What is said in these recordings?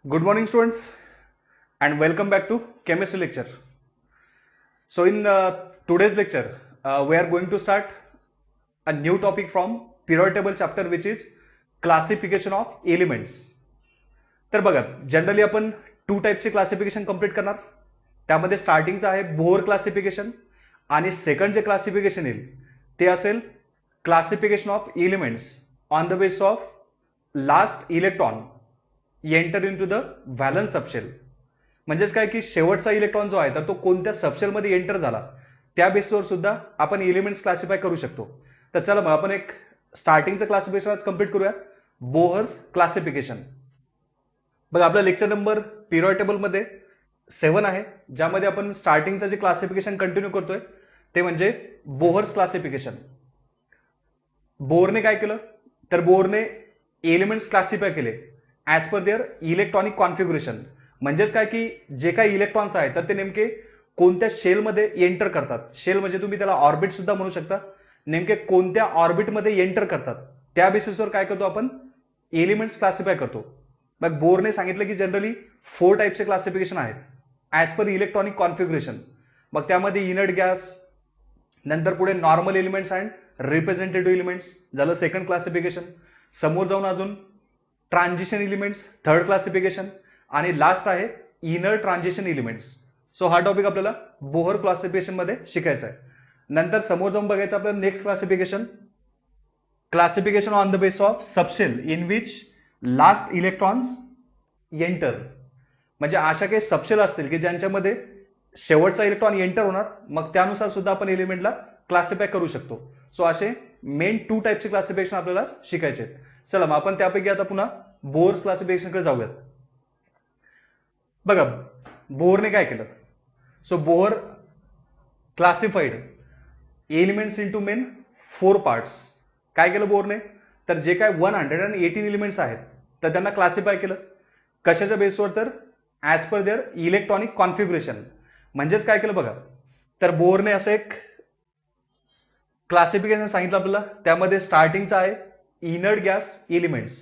Good morning, students, and welcome back to chemistry lecture. So, in today's lecture, we are going to start a new topic from periodic table chapter, which is classification of elements. तर बघा, generally आपण to टाईपचे classification complete करणार. त्यामध्ये स्टार्टिंगचं आहे Bohr classification आणि second जे क्लासिफिकेशन येईल ते असेल classification of elements on the base of last electron enter in to the valence subshell. म्हणजेच काय की शेवटचा इलेक्ट्रॉन जो आहे तर तो कोणत्या सबशेलमध्ये एंटर झाला त्या बेसवर सुद्धा आपण एलिमेंट्स क्लासिफाय करू शकतो. तर चला मग आपण एक स्टार्टिंगचं क्लासिफिकेशन आज कम्प्लीट करूया, बोहर्स क्लासिफिकेशन. बघा, आपला लेक्चर नंबर पिरियड टेबल मध्ये 7 आहे, ज्यामध्ये आपण स्टार्टिंगचं जे क्लासिफिकेशन कंटिन्यू करतोय ते म्हणजे बोहर्स क्लासिफिकेशन. बोहरने काय केलं तर बोहरने एलिमेंट्स क्लासिफाय केले as per their electronic configuration. म्हणजेच काय की जे काही इलेक्ट्रॉन्स आहेत तर ते नेमके कोणत्या शेलमध्ये एंटर करतात. शेल म्हणजे तुम्ही त्याला ऑर्बिट सुद्धा म्हणू शकता. नेमके कोणत्या ऑर्बिटमध्ये एंटर करतात त्या बेसिसवर काय करतो आपण एलिमेंट्स क्लासिफाय करतो. मग बोरने सांगितलं की जनरली 4 टाईपचे क्लासिफिकेशन आहेत ऍज पर इलेक्ट्रॉनिक कॉन्फिगरेशन. मग त्यामध्ये इनर्ट गॅस, नंतर पुढे normal elements and representative elements झालं सेकंड क्लासिफिकेशन. समोर जाऊन अजून ट्रान्झिशन एलिमेंट्स थर्ड क्लासिफिकेशन आणि लास्ट आहे इनर ट्रान्झिशन एलिमेंट्स. सो हा टॉपिक आपल्याला बोहर क्लासिफिकेशन मध्ये शिकायचा आहे. नंतर समोर जाऊन बघायचं आपल्याला next classification, classification on the base of subshell in which last electrons enter. म्हणजे अशा काही सबशेल असतील की ज्यांच्यामध्ये शेवटचा इलेक्ट्रॉन एंटर होणार, मग त्यानुसार सुद्धा आपण एलिमेंटला क्लासिफाय करू शकतो. सो असे मेन 2 टाईपचे क्लासिफिकेशन आपल्याला शिकायचे आहेत. चला मग आपण त्यापैकी आता पुन्हा बोहर्स क्लासिफिकेशनकडे जाऊयात. बघा, बोहरने काय केलं. So Bohr classified elements into main 4 parts. काय केलं बोहरने तर जे काय 118 एलिमेंट्स आहेत तर त्यांना क्लासिफाय केलं. कशाच्या बेसवर तर as per their electronic configuration. म्हणजेच काय केलं बघा, तर बोहरने असं एक क्लासिफिकेशन सांगितलं आपल्याला. त्यामध्ये स्टार्टिंगचं आहे inert gas elements,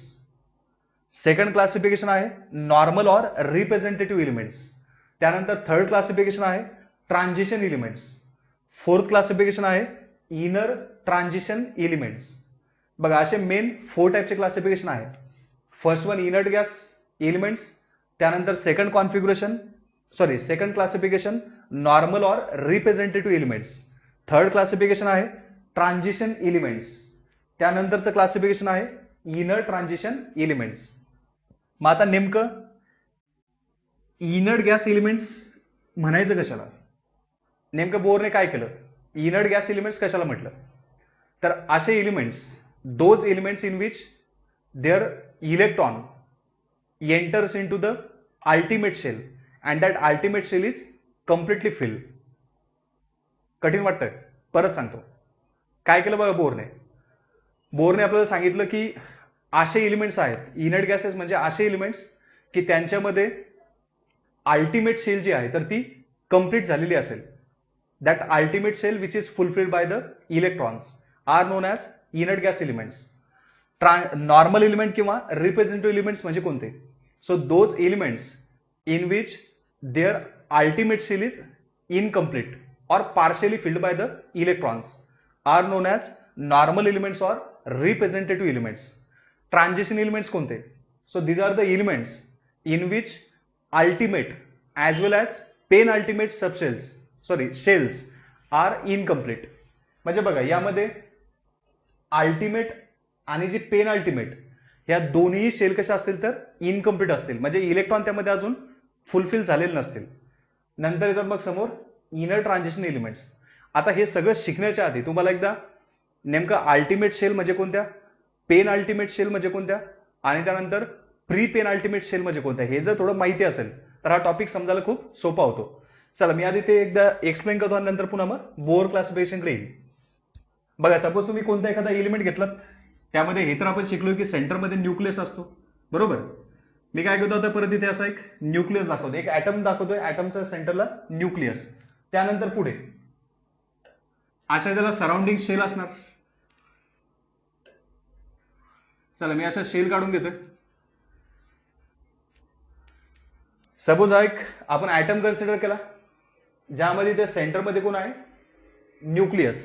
second classification आहे नॉर्मल ऑर रिप्रेझेंटेटिव्ह एलिमेंट्स, त्यानंतर थर्ड क्लासिफिकेशन आहे ट्रान्झिशन एलिमेंट्स, फोर्थ क्लासिफिकेशन आहे इनर ट्रान्झिशन एलिमेंट्स. बघा, असे मेन 4 टाईपचे क्लासिफिकेशन आहे. First one inert gas elements, त्यानंतर second classification normal or representative elements, third classification आहे ट्रान्झिशन एलिमेंट्स, त्यानंतरचं क्लासिफिकेशन आहे इनर ट्रान्झिशन एलिमेंट्स. मग आता नेमकं इनर्ट गॅस एलिमेंट्स म्हणायचं कशाला, नेमकं बोहरने काय केलं, इनर्ट गॅस एलिमेंट्स कशाला म्हटलं तर असे elements, those elements in which their electron enters in to the ultimate shell and that ultimate shell is completely filled. कठीण वाटतंय, परत सांगतो. काय केलं बघा बोहरने आपल्याला सांगितलं की असे एलिमेंट्स आहेत, इनर्ट गॅसेस म्हणजे असे एलिमेंट्स की त्यांच्यामध्ये अल्टिमेट शेल जी आहे तर ती कंप्लीट झालेली असेल. That ultimate shell which is fulfilled by the electrons are known as inert gas elements. Normal element किंवा रिप्रेझेंटेटिव्ह एलिमेंट्स म्हणजे कोणते, so those elements in which their ultimate shell is incomplete or partially filled by the electrons are known as normal elements or representative elements. Transition elements कोणते, so these are the elements in which ultimate as well as penultimate shells are incomplete. म्हणजे बघा, यामध्ये ultimate आणि जी pen ultimate या दोन्ही shell कशा असतील तर इनकम्प्लीट असतील, म्हणजे इलेक्ट्रॉन त्यामध्ये अजून फुलफिल झालेले नसतील. नंतर येतात मग समोर इनर ट्रान्झिशन एलिमेंट्स. आता हे सगळं शिकण्याच्या आधी तुम्हाला एकदा नेमकं अल्टिमेट शेल म्हणजे कोणत्या, पेन अल्टिमेट शेल म्हणजे कोणत्या आणि त्यानंतर प्री पेन अल्टिमेट शेल म्हणजे कोणत्या हे जर थोडं माहिती असेल तर हा टॉपिक समजायला खूप सोपा होतो. चला मी आधी ते एकदा एक्सप्लेन करतो आणि नंतर पुन्हा मग बोहर क्लासिफिकेशनकडे येईल. बघा, सपोज तुम्ही कोणता एखादा एलिमेंट घेतलात, त्यामध्ये हे तर आपण शिकलो की सेंटरमध्ये न्यूक्लियस असतो, बरोबर. मी काय करतो आता परत इथे असा एक न्यूक्लियस दाखवतो, एक ऍटम दाखवतोय, ऍटमच्या सेंटरला न्यूक्लियस, त्यानंतर पुढे अशा त्याला सराउंडिंग शेल असणार. चला मी असा शेल काढून घेतोय. सपोज एक आपण ऍटम कन्सिडर केला, ज्यामध्ये त्या सेंटरमध्ये कोण आहे, न्यूक्लियस.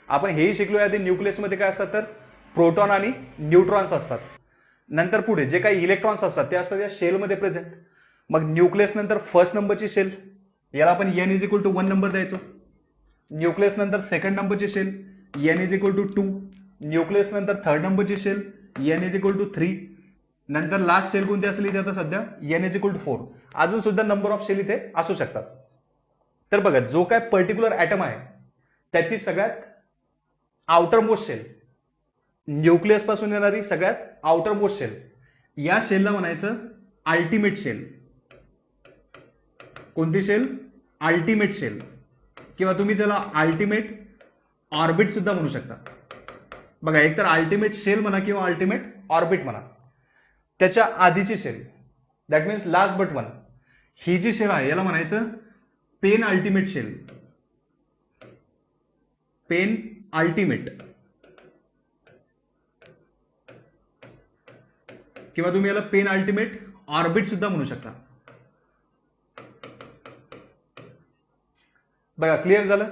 आपण हेही शिकलो आधी न्यूक्लियसमध्ये काय असतात तर प्रोटॉन आणि न्यूट्रॉन्स असतात. नंतर पुढे जे काही इलेक्ट्रॉन्स असतात ते असतात या शेलमध्ये प्रेझेंट. मग न्यूक्लियस नंतर फर्स्ट नंबरची शेल, याला आपण n is equal to 1 number द्यायचो. न्यूक्लियस नंतर सेकंड नंबरची shell n is equal to 2. Nucleus नंतर थर्ड नंबरची shell n is equal to 3. नंतर लास्ट शेल कोणती असेल इथे आता सध्या n इज इक्वल टू 4. अजून सुद्धा नंबर ऑफ शेल इथे असू शकतात. तर बघा, जो काय पर्टिक्युलर ऍटम आहे त्याची सगळ्यात आउटर मोस्ट शेल, न्यूक्लियस पासून येणारी सगळ्यात आउटर मोस्ट शेल, या शेलला म्हणायचं अल्टिमेट शेल. कोणती शेल? अल्टिमेट शेल, किंवा तुम्ही त्याला अल्टिमेट ऑर्बिट सुद्धा म्हणू शकता. बघा, एकतर अल्टिमेट शेल म्हणा किंवा अल्टिमेट ऑर्बिट म्हणा. त्याच्या आधीची shell, that means last but one, ही जी शेल आहे याला म्हणायचं pen ultimate shell. Penultimate, किंवा तुम्ही याला पेन अल्टिमेट ऑर्बिट सुद्धा म्हणू शकता. बघा, क्लिअर झालं.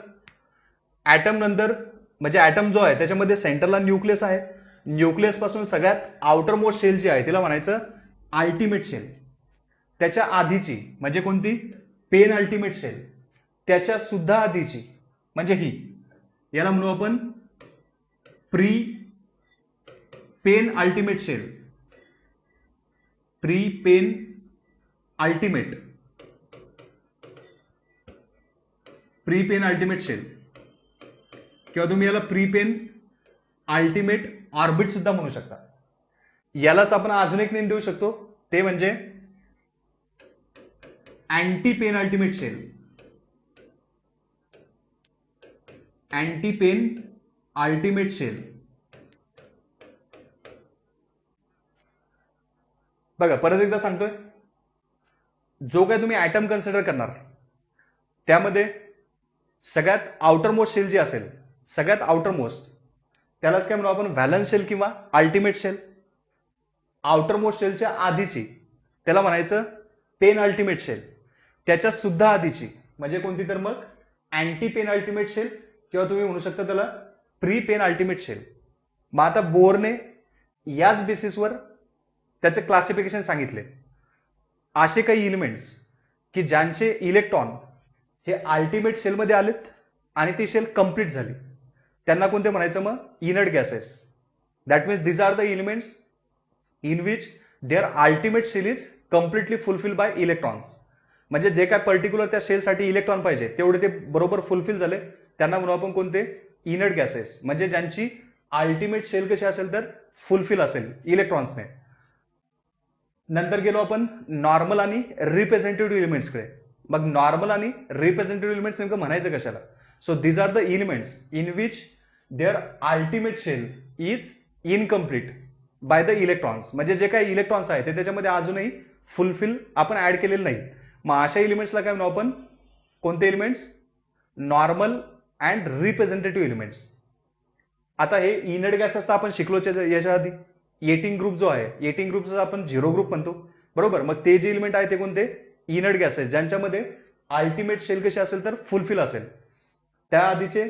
ऍटम नंतर म्हणजे ऍटम जो आहे त्याच्यामध्ये सेंटरला न्यूक्लियस आहे. न्यूक्लियस पासून सगळ्यात आउटर मोस्ट शेल जी आहे तिला म्हणायचं अल्टिमेट शेल. त्याच्या आधीची म्हणजे कोणती? Pen ultimate shell. त्याच्या सुद्धा आधीची म्हणजे ही, याला म्हणू आपण pre pen ultimate shell. Pre penultimate, pre pen ultimate shell, किंवा तुम्ही याला प्री पेन अल्टिमेट ऑर्बिट सुद्धा म्हणू शकता. यालाच आपण अजून एक नेम देऊ शकतो, ते म्हणजे anti pen ultimate shell. Anti pen ultimate shell. बघा, परत एकदा सांगतोय, जो काय तुम्ही ऍटम कन्सिडर करणार त्यामध्ये सगळ्यात आउटर मोस्ट शेल जी असेल, सगळ्यात आउटर मोस्ट, त्यालाच काय म्हणू आपण व्हॅलन्स शेल किंवा अल्टिमेट शेल. आउटर मोस्ट शेलच्या आधीची त्याला म्हणायचं पेन अल्टिमेट शेल. त्याच्या सुद्धा आधीची म्हणजे कोणती तर मग अँटी पेन अल्टिमेट शेल, किंवा तुम्ही म्हणू शकता त्याला प्री पेन अल्टिमेट शेल. मग आता बोरने याच बेसिसवर त्याचे क्लासिफिकेशन सांगितले. असे काही एलिमेंट्स की ज्यांचे इलेक्ट्रॉन हे अल्टिमेट शेलमध्ये आलेत आणि ती शेल कंप्लीट झाली, त्यांना कोणते म्हणायचं मग? Inert gases. That means these are the elements in which their ultimate shell is completely fulfil by electrons. म्हणजे जे काय पर्टिक्युलर त्या शेलसाठी इलेक्ट्रॉन पाहिजे तेवढे ते बरोबर फुलफिल झाले, त्यांना म्हणू आपण कोणते? Inert gases. म्हणजे ज्यांची अल्टिमेट शेल कशी असेल तर फुलफिल असेल इलेक्ट्रॉन्सने. नंतर गेलो आपण नॉर्मल आणि रिप्रेझेंटेटिव्ह एलिमेंट्सकडे. मग नॉर्मल आणि रिप्रेझेंटेटिव्ह एलिमेंट्स नेमकं म्हणायचं कशाला? So these are the elements in which their ultimate shell is incomplete by the electrons. म्हणजे जे काही इलेक्ट्रॉन्स आहेत ते त्याच्यामध्ये अजूनही फुलफिल आपण ऍड केलेलं नाही. मग अशा एलिमेंट्सला काय म्हणू आपण? कोणते elements? Normal and representative elements. आता हे इनर्ट गॅसेस तर आपण शिकलोच याच्या आधी. एटिंग ग्रुप जो आहे, एटिंग ग्रुपचा आपण झिरो ग्रुप म्हणतो, बरोबर. मग ते जे एलिमेंट आहे ते कोणते? इनर्ट गॅसेस, ज्यांच्यामध्ये अल्टिमेट शेल कशी असेल तर फुलफिल असेल. त्या आधीचे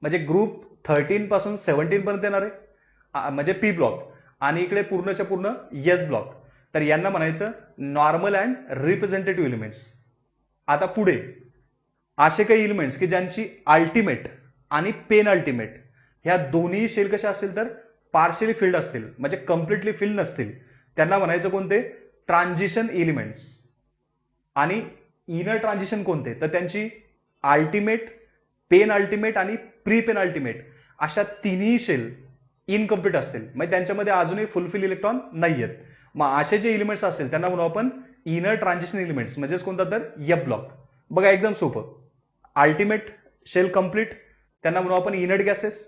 म्हणजे ग्रुप 13 पासून 17 पर्यंत येणारे म्हणजे पी ब्लॉक, आणि इकडे पूर्णच्या पूर्ण एस ब्लॉक. तर यांना म्हणायचं नॉर्मल अँड रिप्रेझेंटेटिव्ह एलिमेंट्स. आता पुढे असे काही एलिमेंट्स की ज्यांची अल्टिमेट आणि पेन अल्टिमेट ह्या दोन्ही शेल कशा असतील तर पार्शियली फिल्ड असतील, म्हणजे कम्प्लिटली फिल्ड नसतील, त्यांना म्हणायचं कोणते? Transition elements. आणि इनर ट्रान्झिशन कोणते? तर त्यांची अल्टिमेट, पेन अल्टिमेट आणि प्री पेन अल्टिमेट अशा तिन्ही शेल इनकम्प्लीट असतील, म्हणजे त्यांच्यामध्ये अजूनही फुलफिल इलेक्ट्रॉन नाही आहेत. मग असे जे एलिमेंट्स असतील त्यांना म्हणू आपण इनर ट्रान्झिशन एलिमेंट्स, म्हणजेच कोणता तर एफ ब्लॉक. बघा, एकदम सोपं. अल्टिमेट शेल कंप्लीट त्यांना म्हणू आपण इनर्ट गॅसेस.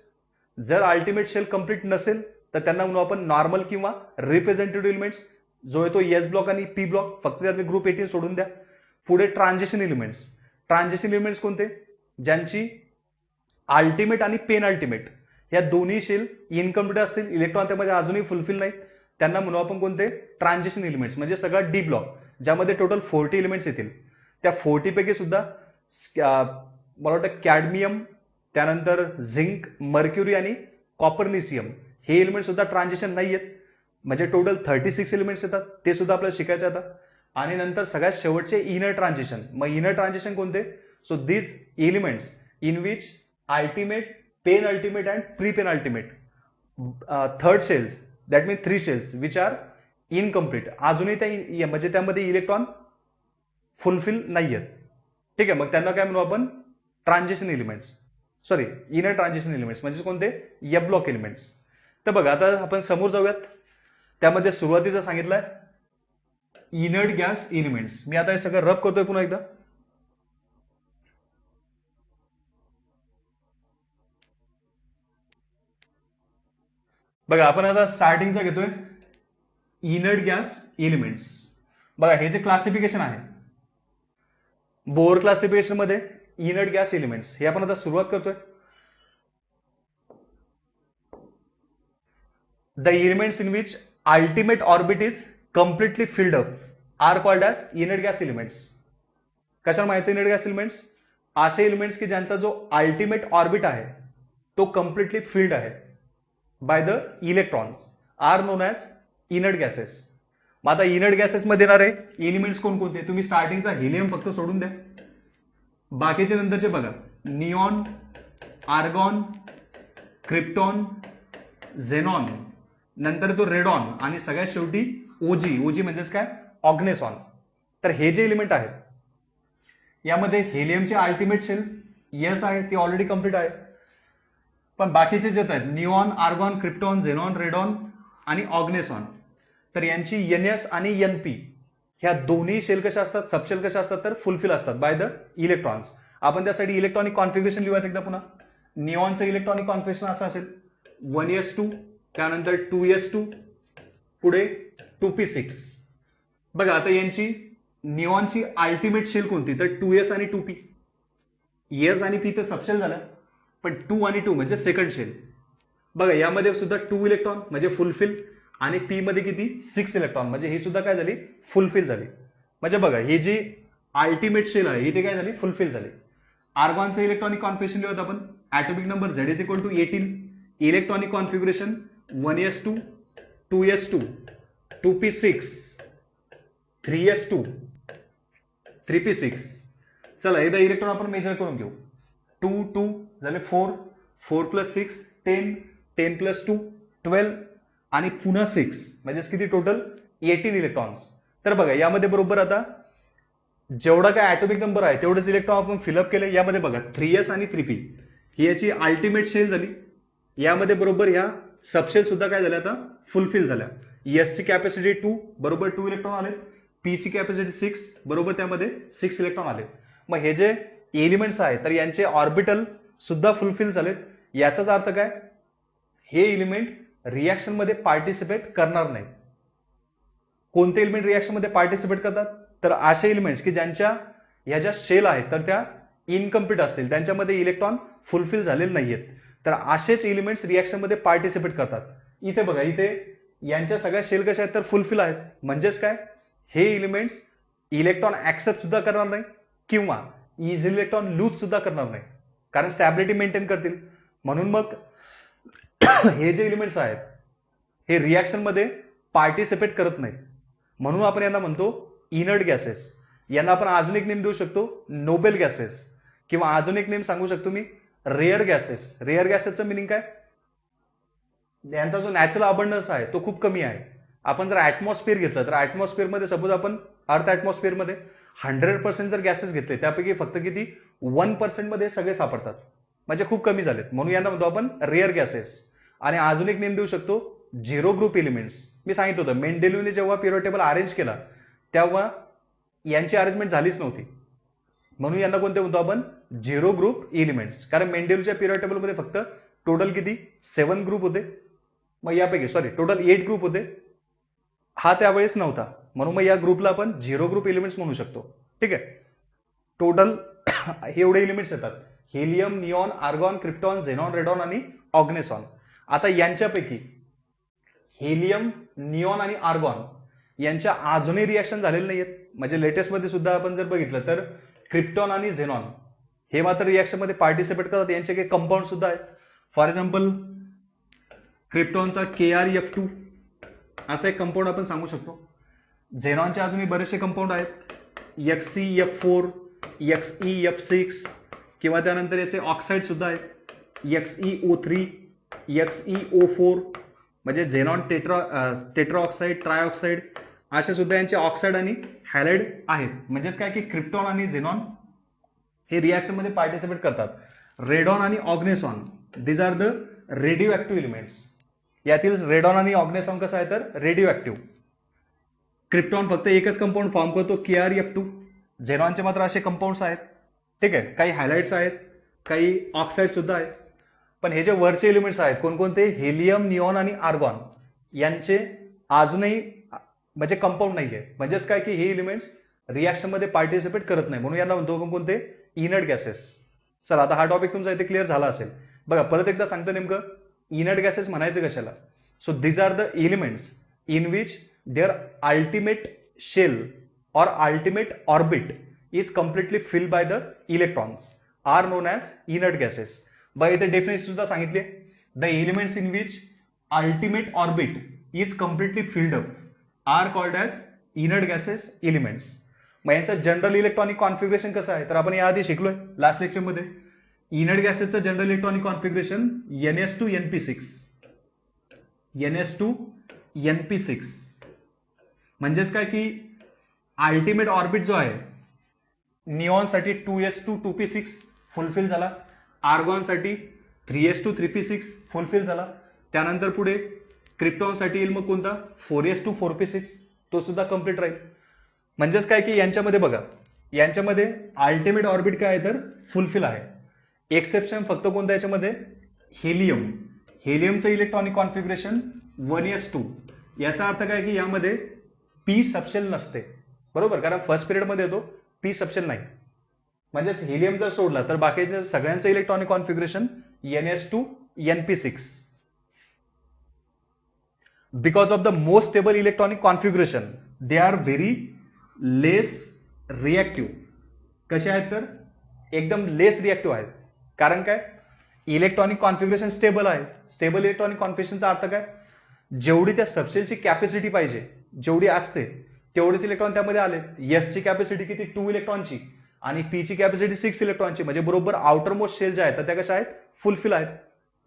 जर अल्टिमेट शेल कंप्लीट नसेल तर त्यांना म्हणू आपण नॉर्मल किंवा रिप्रेझेंटेटिव्ह एलिमेंट्स, जो येतो एस ब्लॉक आणि पी ब्लॉक. फक्त त्यातले ग्रुप 18 सोडून द्या. पुढे ट्रान्झिशन एलिमेंट्स. ट्रान्झिशन एलिमेंट्स कोणते? ज्यांची अल्टिमेट आणि पेन अल्टिमेट या दोन्ही शेल इनकम्प्लीट असतील, इलेक्ट्रॉन त्यामध्ये अजूनही फुलफिल नाही, त्यांना म्हणू आपण कोणते? ट्रान्झिशन एलिमेंट्स, म्हणजे सगळा डी ब्लॉक, ज्यामध्ये टोटल 40 एलिमेंट्स येतील. त्या 40 पैकी सुद्धा मला वाटतं कॅडमियम, त्यानंतर झिंक, मर्क्युरी आणि कॉपरनिसियम हे एलिमेंट सुद्धा ट्रान्झिशन नाही आहेत. म्हणजे टोटल 36 एलिमेंट्स येतात, ते सुद्धा आपल्याला शिकायचं आता. आणि नंतर सगळ्यात शेवटचे इनर ट्रान्झिशन. मग इनर ट्रान्झिशन कोणते? So these elements in which ultimate, penultimate and pre penultimate, third shells, that mean 3 shells which are incomplete, अजूनही त्या म्हणजे त्यामध्ये इलेक्ट्रॉन फुलफिल नाही आहेत. ठीक आहे, मग त्यांना काय म्हणू आपण? Transition elements, sorry inner transition elements म्हणजे कोणते? F block elements. तर बघा आता आपण समोर जाऊयात. त्यामध्ये सुरुवातीचं सांगितलंय इनर्ट गॅस एलिमेंट्स. मी आता हे सगळं रब करतोय पुन्हा एकदा. बघा आपण आता स्टार्टिंगचा घेतोय इनर्ट गॅस एलिमेंट्स. बघा हे जे क्लासिफिकेशन आहे बोर क्लासिफिकेशन मध्ये इनर्ट गॅस एलिमेंट्स हे आपण आता सुरुवात करतोय. The elements in which ultimate orbit is completely filled up are called as inert gas elements. कशाला म्हणायचं इनर्ट गॅस एलिमेंट्स? असे एलिमेंट्स की ज्यांचा जो अल्टिमेट ऑर्बिट आहे तो कम्प्लिटली फिल्ड आहे by the electrons are known as inert gases. मग आता इनर्ट गॅसेस मध्ये येणारे एलिमेंट्स कोणकोणते? तुम्ही स्टार्टिंगचा हेलियम फक्त सोडून द्या, बाकीचे नंतरचे बघा निऑन, आर्गॉन, क्रिप्टॉन, झेनॉन, नंतर तो रेडॉन आणि सगळ्यात शेवटी ओजी. ओजी म्हणजेच काय? ऑग्नेसॉन. तर हे जे एलिमेंट आहेत यामध्ये हेलियमचे अल्टिमेट शेल यस आहे, ते ऑलरेडी कम्प्लीट आहे. पण बाकीचे जे आहेत neon, argon, krypton, xenon, radon आणि ऑग्नेसॉन, तर यांची एनएस आणि एनपी ह्या दोन्ही शेल कशा असतात? सबशेल कशा असतात? तर फुलफिल असतात बाय द इलेक्ट्रॉन्स. आपण त्यासाठी इलेक्ट्रॉनिक कॉन्फिगरेशन लिहूयात एकदा पुन्हा. निऑनचं इलेक्ट्रॉनिक कॉन्फिगरेशन असं असेल 1s2, त्यानंतर 2s2, पुढे 2p6. बघा आता यांची निऑनची अल्टिमेट शेल कोणती? तर 2s आणि 2p. एस आणि पी तर सबशेल झाला, पण 2 आणि 2 म्हणजे सेकंड शेल. बघा यामध्ये सुद्धा 2 इलेक्ट्रॉन म्हणजे फुलफिल आणि पी मध्ये किती? 6 इलेक्ट्रॉन म्हणजे ही सुद्धा काय झाली? फुलफिल झाली. म्हणजे बघा ही जी अल्टिमेट शेल आहे ही ते काय झाली? फुलफिल झाली. आर्गॉनचं इलेक्ट्रॉनिक कॉन्फिगरेशन लिहूयात आपण. Atomic number Z is equal to 18. Electronic configuration 1s2, 2s2, 2p6, 3s2, 3p6. चला एकदा इलेक्ट्रॉन आपण मेजर करून घेऊ. 2, 2 झाले 4, 4 प्लस 6 10, 10 प्लस 2 12 आणि पुन्हा 6 म्हणजे किती टोटल? 18 इलेक्ट्रॉन्स. तर बघा यामध्ये बरोबर आता जेवढा काय ॲटॉमिक नंबर आहे तेवढेच इलेक्ट्रॉन आपण फिलअप केले. यामध्ये बघा 3s आणि 3p ही याची अल्टिमेट शेल झाली. यामध्ये बरोबर ह्या सबशेल सुद्धा काय झाल्या? आता फुलफिल झाल्या. एस ची कॅपॅसिटी 2 बरोबर 2 इलेक्ट्रॉन आले. पी ची कॅपॅसिटी 6 बरोबर त्यामध्ये 6 इलेक्ट्रॉन आले. मग हे जे एलिमेंट्स आहेत तर यांचे ऑर्बिटल सुद्धा फुलफिल झालेत. याचाच अर्थ काय? हे एलिमेंट रिएक्शन मध्ये पार्टिसिपेट करणार नाही. कोणते एलिमेंट रिएक्शन मध्ये पार्टिसिपेट करतात? तर असे एलिमेंट्स की ज्यांच्या ह्या ज्या शेल आहेत तर त्या इनकम्प्लीट असतील, त्यांच्यामध्ये इलेक्ट्रॉन फुलफिल झालेले नाहीयेत. तर असेच एलिमेंट्स रिएक्शन मध्ये पार्टिसिपेट करतात. इथे बघा इथे यांच्या सगळ्या शेल कशा आहेत? तर फुलफिल आहेत. म्हणजेच काय? हे एलिमेंट्स इलेक्ट्रॉन ऍक्सेप्ट सुद्धा करणार नाही किंवा इझिली इलेक्ट्रॉन लूज सुद्धा करणार नाही, कारण स्टॅबिलिटी मेंटेन करतील. म्हणून मग हे जे एलिमेंट्स आहेत हे रिएक्शन मध्ये पार्टिसिपेट करत नाहीत. म्हणून आपण यांना म्हणतो इनर्ट गॅसेस. यांना आपण अजून एक नेम देऊ शकतो नोबेल गॅसेस, किंवा अजून एक नेम सांगू शकतो मी रेअर गॅसेस. रेअर गॅसेसचं मिनिंग काय? यांचा जो नॅचरल अबंडन्स आहे तो खूप कमी आहे. आपण जर ऍटमॉस्फिअर घेतलं तर ऍटमॉस्फिअर मध्ये सपोज आपण अर्थ ऍटमॉस्फिअर मध्ये 100% जर गॅसेस घेतले त्यापैकी फक्त किती 1% मध्ये सगळे सापडतात, म्हणजे खूप कमी झालेत. म्हणून यांना म्हणतो आपण रेअर गॅसेस. आणि अजून एक नेम देऊ शकतो झिरो ग्रुप एलिमेंट्स. मी सांगितलं होतं मेंडेलिव्हने जेव्हा पिरियड टेबल अरेंज केला तेव्हा यांची अरेंजमेंट झालीच नव्हती, म्हणून यांना कोणते म्हणतो आपण? Zero group elements. कारण मेंडेलिव्हच्या पिरियड टेबल मध्ये फक्त टोटल किती 7 ग्रुप होते. मग यापैकी टोटल 8 ग्रुप होते, हा त्यावेळेस नव्हता, म्हणून मग या ग्रुपला आपण झिरो ग्रुप एलिमेंट्स म्हणू शकतो. ठीक आहे. टोटल एवढे एलिमेंट्स येतात helium, neon, argon, krypton, xenon, radon आणि ऑग्नेसॉन. आता यांच्यापैकी हेलियम, निऑन आणि आर्गॉन यांच्या अजूनही रिॲक्शन झालेले नाहीयेत. म्हणजे लेटेस्ट मध्ये सुद्धा आपण जर बघितलं तर क्रिप्टॉन आणि झेनॉन हे मात्र रिॲक्शन मध्ये पार्टिसिपेट करतात. यांचे काही कंपाऊंड सुद्धा आहेत. फॉर एक्झाम्पल क्रिप्टॉनचा KrF2 असा एक कंपाऊंड आपण सांगू शकतो. झेनॉनचे अजूनही बरेचसे कंपाऊंड आहेत. XeF4, XeF6 किंवा त्यानंतर याचे ऑक्साईड सुद्धा आहेत. XeO3, XeO4 म्हणजे झेनॉन टेट्रा ऑक्साईड, ट्रायऑक्साईड असे सुद्धा यांचे ऑक्साईड आणि हॅलाइड आहेत. म्हणजेच काय की क्रिप्टॉन आणि झेनॉन हे रिॲक्शन मध्ये पार्टिसिपेट करतात. रेडॉन आणि oganesson these are the radioactive elements. यातील रेडॉन आणि ऑग्नेसॉन कसं आहे तर रेडिओ ऍक्टिव्ह. क्रिप्टॉन फक्त एकच कंपाऊंड फॉर्म करतो KrF2. झेनॉनचे मात्र असे कंपाऊंड्स आहेत. ठीक आहे, काही हायलाइट्स आहेत, काही ऑक्साईड सुद्धा आहेत. पण हे जे वरचे एलिमेंट्स आहेत कोणकोणते, हेलियम, निऑन आणि आर्गॉन यांचे अजूनही म्हणजे कंपाऊंड नाहीये. म्हणजेच काय की हे एलिमेंट्स रिॲक्शन मध्ये पार्टिसिपेट करत नाही, म्हणून यांना म्हणतो कोणते इनर्ट गॅसेस. चला आता हा टॉपिक तुमचा इथे क्लिअर झाला असेल. बघा परत एकदा सांगतो नेमकं इनर्ट गॅसेस म्हणायचे कशाला. So these are the elements in which their ultimate shell or ultimate orbit is completely filled by the electrons are known as inert gases. बघा इथे डेफिनेशन सुद्धा सांगितले. The elements in which ultimate orbit is completely filled up are called as inert gases elements. मग यांचं general electronic configuration कसं आहे तर आपण याआधी शिकलोय लास्ट लेक्चर मध्ये. इनर्ट गॅसेसचं general electronic configuration NS2NP6. NS2NP6 म्हणजेच काय की अल्टिमेट ऑर्बिट जो आहे निऑन साठी 2s2 2p6 फुलफिल झाला. आर्गॉन साठी 3s2 3p6 फुलफिल झाला. त्यानंतर पुढे क्रिप्टॉन साठी येईल मग कोणता 4s2 4p6 तो सुद्धा कम्प्लीट राहील. म्हणजेच काय की यांच्यामध्ये बघा यांच्यामध्ये अल्टिमेट ऑर्बिट काय आहे तर फुलफिल आहे. एक्सेप्शन फक्त कोणतं याच्यामध्ये हेलियम. हेलियमचं electronic configuration 1s2. याचा अर्थ काय की यामध्ये p सबशेल नसते. बरोबर, कारण फर्स्ट पिरियड मध्ये येतो p सबशेल नाही. म्हणजेच हेलियम जर सोडला तर बाकीच्या सगळ्यांचं electronic configuration NS2NP6. Because of the most stable electronic configuration they are very less reactive. कसे आहेत तर एकदम लेस रिएक्टिव्ह आहेत. कारण काय इलेक्ट्रॉनिक कॉन्फिगरेशन स्टेबल आहे. स्टेबल इलेक्ट्रॉनिक कॉन्फिगरेशनचा अर्थ काय, जेवढी त्या सबशेलची कॅपॅसिटी पाहिजे जेवढी असते तेवढेच इलेक्ट्रॉन त्यामध्ये आले. एस ची कॅपॅसिटी किती 2 इलेक्ट्रॉनची आणि पी ची कॅपॅसिटी 6 इलेक्ट्रॉनची. म्हणजे बरोबर आउटर मोस्ट शेल ज्या आहेत तर त्या कशा आहेत फुलफिल आहेत.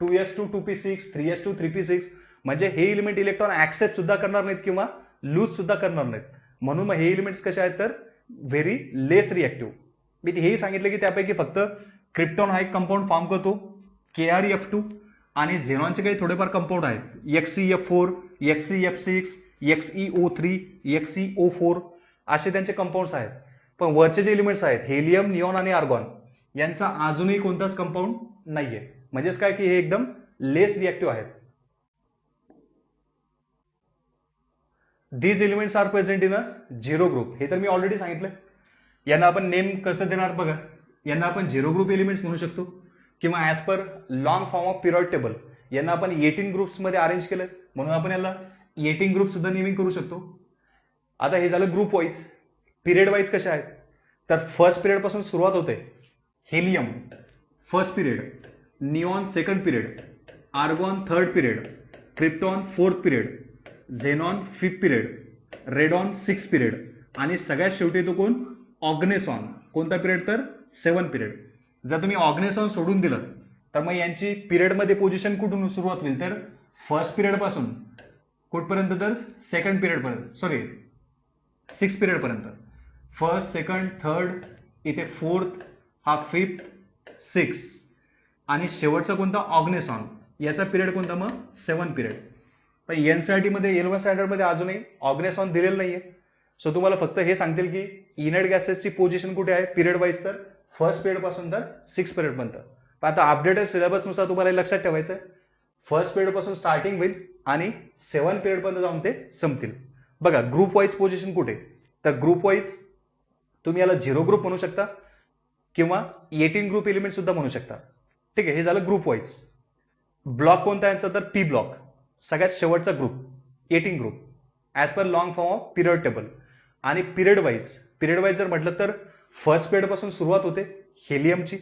2s2 2p6 3s2 3p6 म्हणजे हे एलिमेंट इलेक्ट्रॉन ऍक्सेप्ट सुद्धा करणार नाहीत किंवा लूज सुद्धा करणार नाहीत. म्हणून मग हे एलिमेंट्स कसे आहेत तर व्हेरी लेस रिएक्टिव्ह. मी हेही सांगितलं की त्यापैकी फक्त क्रिप्टॉन हा एक कंपाऊंड फॉर्म करतो KrF2 आणि झेनॉनचे काही थोडेफार कंपाऊंड आहेत XeF4, XeF6, XeO3, XeO4 असे त्यांचे कंपाऊंड्स आहेत. पण वरचे जे एलिमेंट्स आहेत हेलियम, निऑन आणि आर्गॉन यांचा अजूनही कोणताच कंपाऊंड नाहीये. म्हणजेच काय की हे एकदम लेस रिएक्टिव्ह आहेत. These elements are present in a zero group. हे तर मी ऑलरेडी सांगितलं. यांना आपण नेम कसं देणार बघा. यांना आपण झिरो ग्रुप एलिमेंट्स म्हणू शकतो किंवा as per long form off period table यांना आपण 18 ग्रुप्स मध्ये अरेंज केलं म्हणून आपण याला 18 ग्रुप सुद्धा नेमिंग करू शकतो. आता हे झालं ग्रुप वाईज. पिरियड वाईज कसे आहेत तर फर्स्ट पिरियड पासून सुरुवात होते. Helium first period, neon second period, argon third period, krypton fourth period, xenon fifth period, radon six period आणि सगळ्यात शेवटी तो कोण ऑग्नेसॉन. कोणता पिरियड तर 7 पिरियड. जर तुम्ही ऑग्नेसॉन सोडून दिलं तर मग यांची पिरियड मध्ये पोझिशन कुठून सुरुवात होईल तर फर्स्ट पिरियड पासून कुठपर्यंत तर सेकंड पिरियड पर्यंत, सॉरी 6 पिरियड पर्यंत. फर्स्ट, सेकंड, थर्ड, इथे फोर्थ, हा फिफ्थ, 6 आणि शेवटचा कोणता ऑग्नेसॉन. याचा पिरियड कोणता मग 7 पिरियड. पण एनसीईआरटी मध्ये 11 स्टँडर्ड मध्ये अजूनही ऑग्नेसॉन दिलेलं नाहीये. सो तुम्हाला फक्त हे सांगतील की इनर्ट गॅसेसची पोझिशन कुठे आहे पिरियड वाईज तर फर्स्ट पिरियड पासून तर 6 पिरियड पर्यंत. पण आता अपडेटेड सिलेबस नुसार तुम्हाला लक्षात ठेवायचं आहे फर्स्ट पिरियड पासून स्टार्टिंग होईल आणि 7 पिरियड पर्यंत जाऊन ते संपतील. बघा ग्रुप वाईज पोझिशन कुठे तर ग्रुप वाईज तुम्ही याला 0 ग्रुप म्हणू शकता किंवा 18 ग्रुप एलिमेंट सुद्धा म्हणू शकता. ठीक आहे, हे झालं ग्रुप वाईज. ब्लॉक कोणता यांचा तर पी ब्लॉक, सगळ्यात शेवटचा group 18 group. As per long form off period table. आणि पिरियड वाईज जर म्हटलं तर फर्स्ट पिरियड पासून सुरुवात होते हेलियमची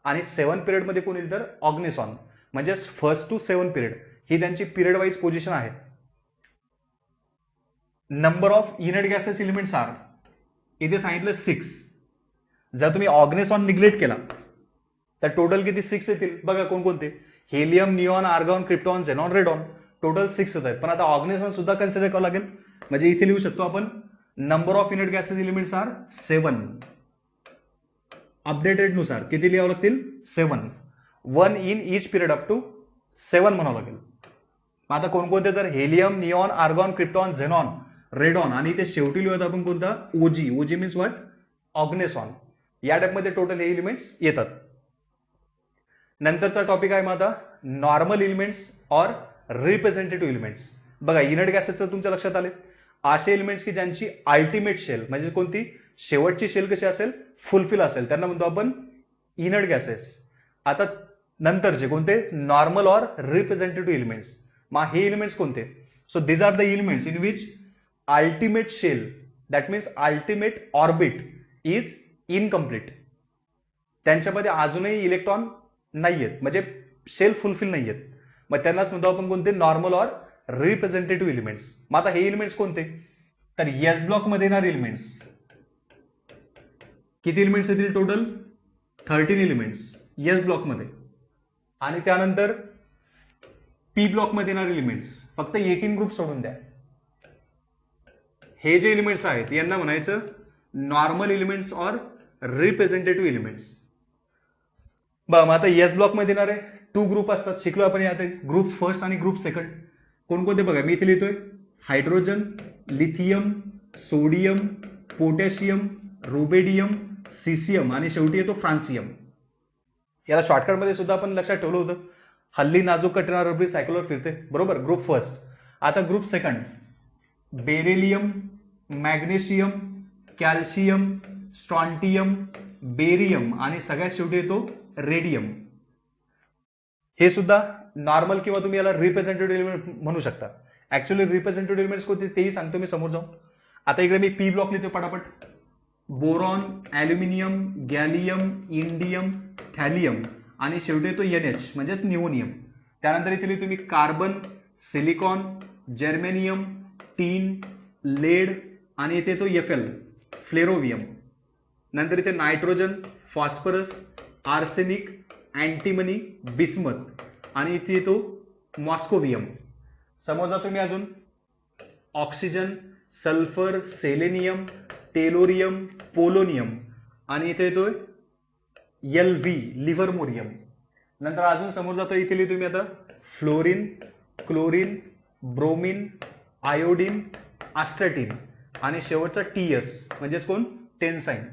आणि 7 पिरियड मध्ये कोण येईल तर ऑग्नेसॉन. म्हणजे 1st to 7 पिरियड ही त्यांची पिरियड वाईज पोझिशन आहे. Number of inert gases elements are, इथे सांगितलं 6. जर तुम्ही ऑग्नेसॉन निग्लेक्ट केला तर टोटल किती 6 येतील. बघा कोणकोणते, helium, neon, argon, krypton, xenon, radon, total 6 येत आहेत. पण आता ऑग्नेसॉन सुद्धा कन्सिडर करावं लागेल. म्हणजे इथे लिहू शकतो आपण number of inert gases elements are 7. Updated नुसार किती लिहावं लागतील 7. 1 in each period up to 7 म्हणावं लागेल. आता कोणकोणते तर helium, neon, argon, krypton, xenon, radon आणि इथे शेवटी लिहूयात आपण कोणता ओजी. ओजी मीन्स व्हॉट, ऑग्नेसॉन. या टाइपमध्ये टोटल हे एलिमेंट्स येतात. नंतरचा टॉपिक आहे माझा normal elements or representative elements. बघा इनर्ट गॅसेसचं तुमच्या लक्षात आले असे एलिमेंट्स की ज्यांची अल्टिमेट शेल म्हणजे कोणती शेवटची शेल कशी असेल फुलफिल असेल त्यांना म्हणतो आपण इनर्ट गॅसेस. आता नंतरचे कोणते नॉर्मल ऑर रिप्रेझेंटेटिव्ह एलिमेंट्स. मग हे एलिमेंट्स कोणते. So this are the elements in which ultimate shell that means ultimate orbit is incomplete. त्यांच्यामध्ये अजूनही इलेक्ट्रॉन नाहीयेत म्हणजे शेल फुलफिल नाहीयेत. मग त्यांनाच म्हणतो आपण कोणते नॉर्मल ऑर रिप्रेझेंटेटिव्ह एलिमेंट्स. मग आता हे एलिमेंट्स कोणते तर एस ब्लॉक मध्ये येणारे एलिमेंट्स. किती एलिमेंट्स येतील टोटल 13 एलिमेंट्स एस ब्लॉक मध्ये. आणि त्यानंतर पी ब्लॉक मध्ये येणारे एलिमेंट्स फक्त 18 ग्रुप सोडून द्या. हे जे एलिमेंट्स आहेत यांना म्हणायचं normal elements or representative elements. बघा मग आता एस ब्लॉक मध्ये येणारे 2 ग्रुप असतात शिकलो आपण यात. ग्रुप फर्स्ट आणि ग्रुप सेकंड. कोणकोणते बघा मी इथे लिहितोय hydrogen, lithium, sodium, potassium, rubidium, caesium आणि शेवटी येतो फ्रान्सियम. याला शॉर्टकट मध्ये सुद्धा आपण लक्षात ठेवलं होतं. हल्ली नाजूक कटणार रबरी सायकलवर फिरते बरोबर. Group first. आता group second beryllium, magnesium, calcium, strontium, barium आणि सगळ्यात शेवटी येतो रेडियम. हे सुद्धा नॉर्मल किंवा तुम्ही याला रिप्रेझेंटेटिव्ह एलिमेंट म्हणू शकता. ऍक्च्युअली रिप्रेझेंटेटिव्ह एलिमेंट्स कोणते तेही सांगतो मी समोर जाऊन. आता इकडे मी पी ब्लॉक लिहितो पटापट. बोरॉन, ॲल्युमिनियम, गॅलियम, इंडियम, थॅलियम आणि शेवटी येतो NH म्हणजेच निओनियम. त्यानंतर इथे लिहितो मी कार्बन, सिलिकॉन, जर्मेनियम, टीन, लेड आणि इथे येतो Fl फ्लेरोवियम. नंतर इथे nitrogen, phosphorus, arsenic, antimony, bismuth आणि इथे येतो मॉस्कोवियम. समोर जातो मी अजून oxygen, sulphur, selenium, tellurium, polonium आणि इथे येतोय LV लिव्हरमोरियम. नंतर अजून समोर जातो इथे लिहितो मी आता फ्लोरीन, क्लोरीन, ब्रोमीन, आयोडीन, आस्ट्रेटिन आणि शेवटचा TS म्हणजेच कोण टेन्साइन.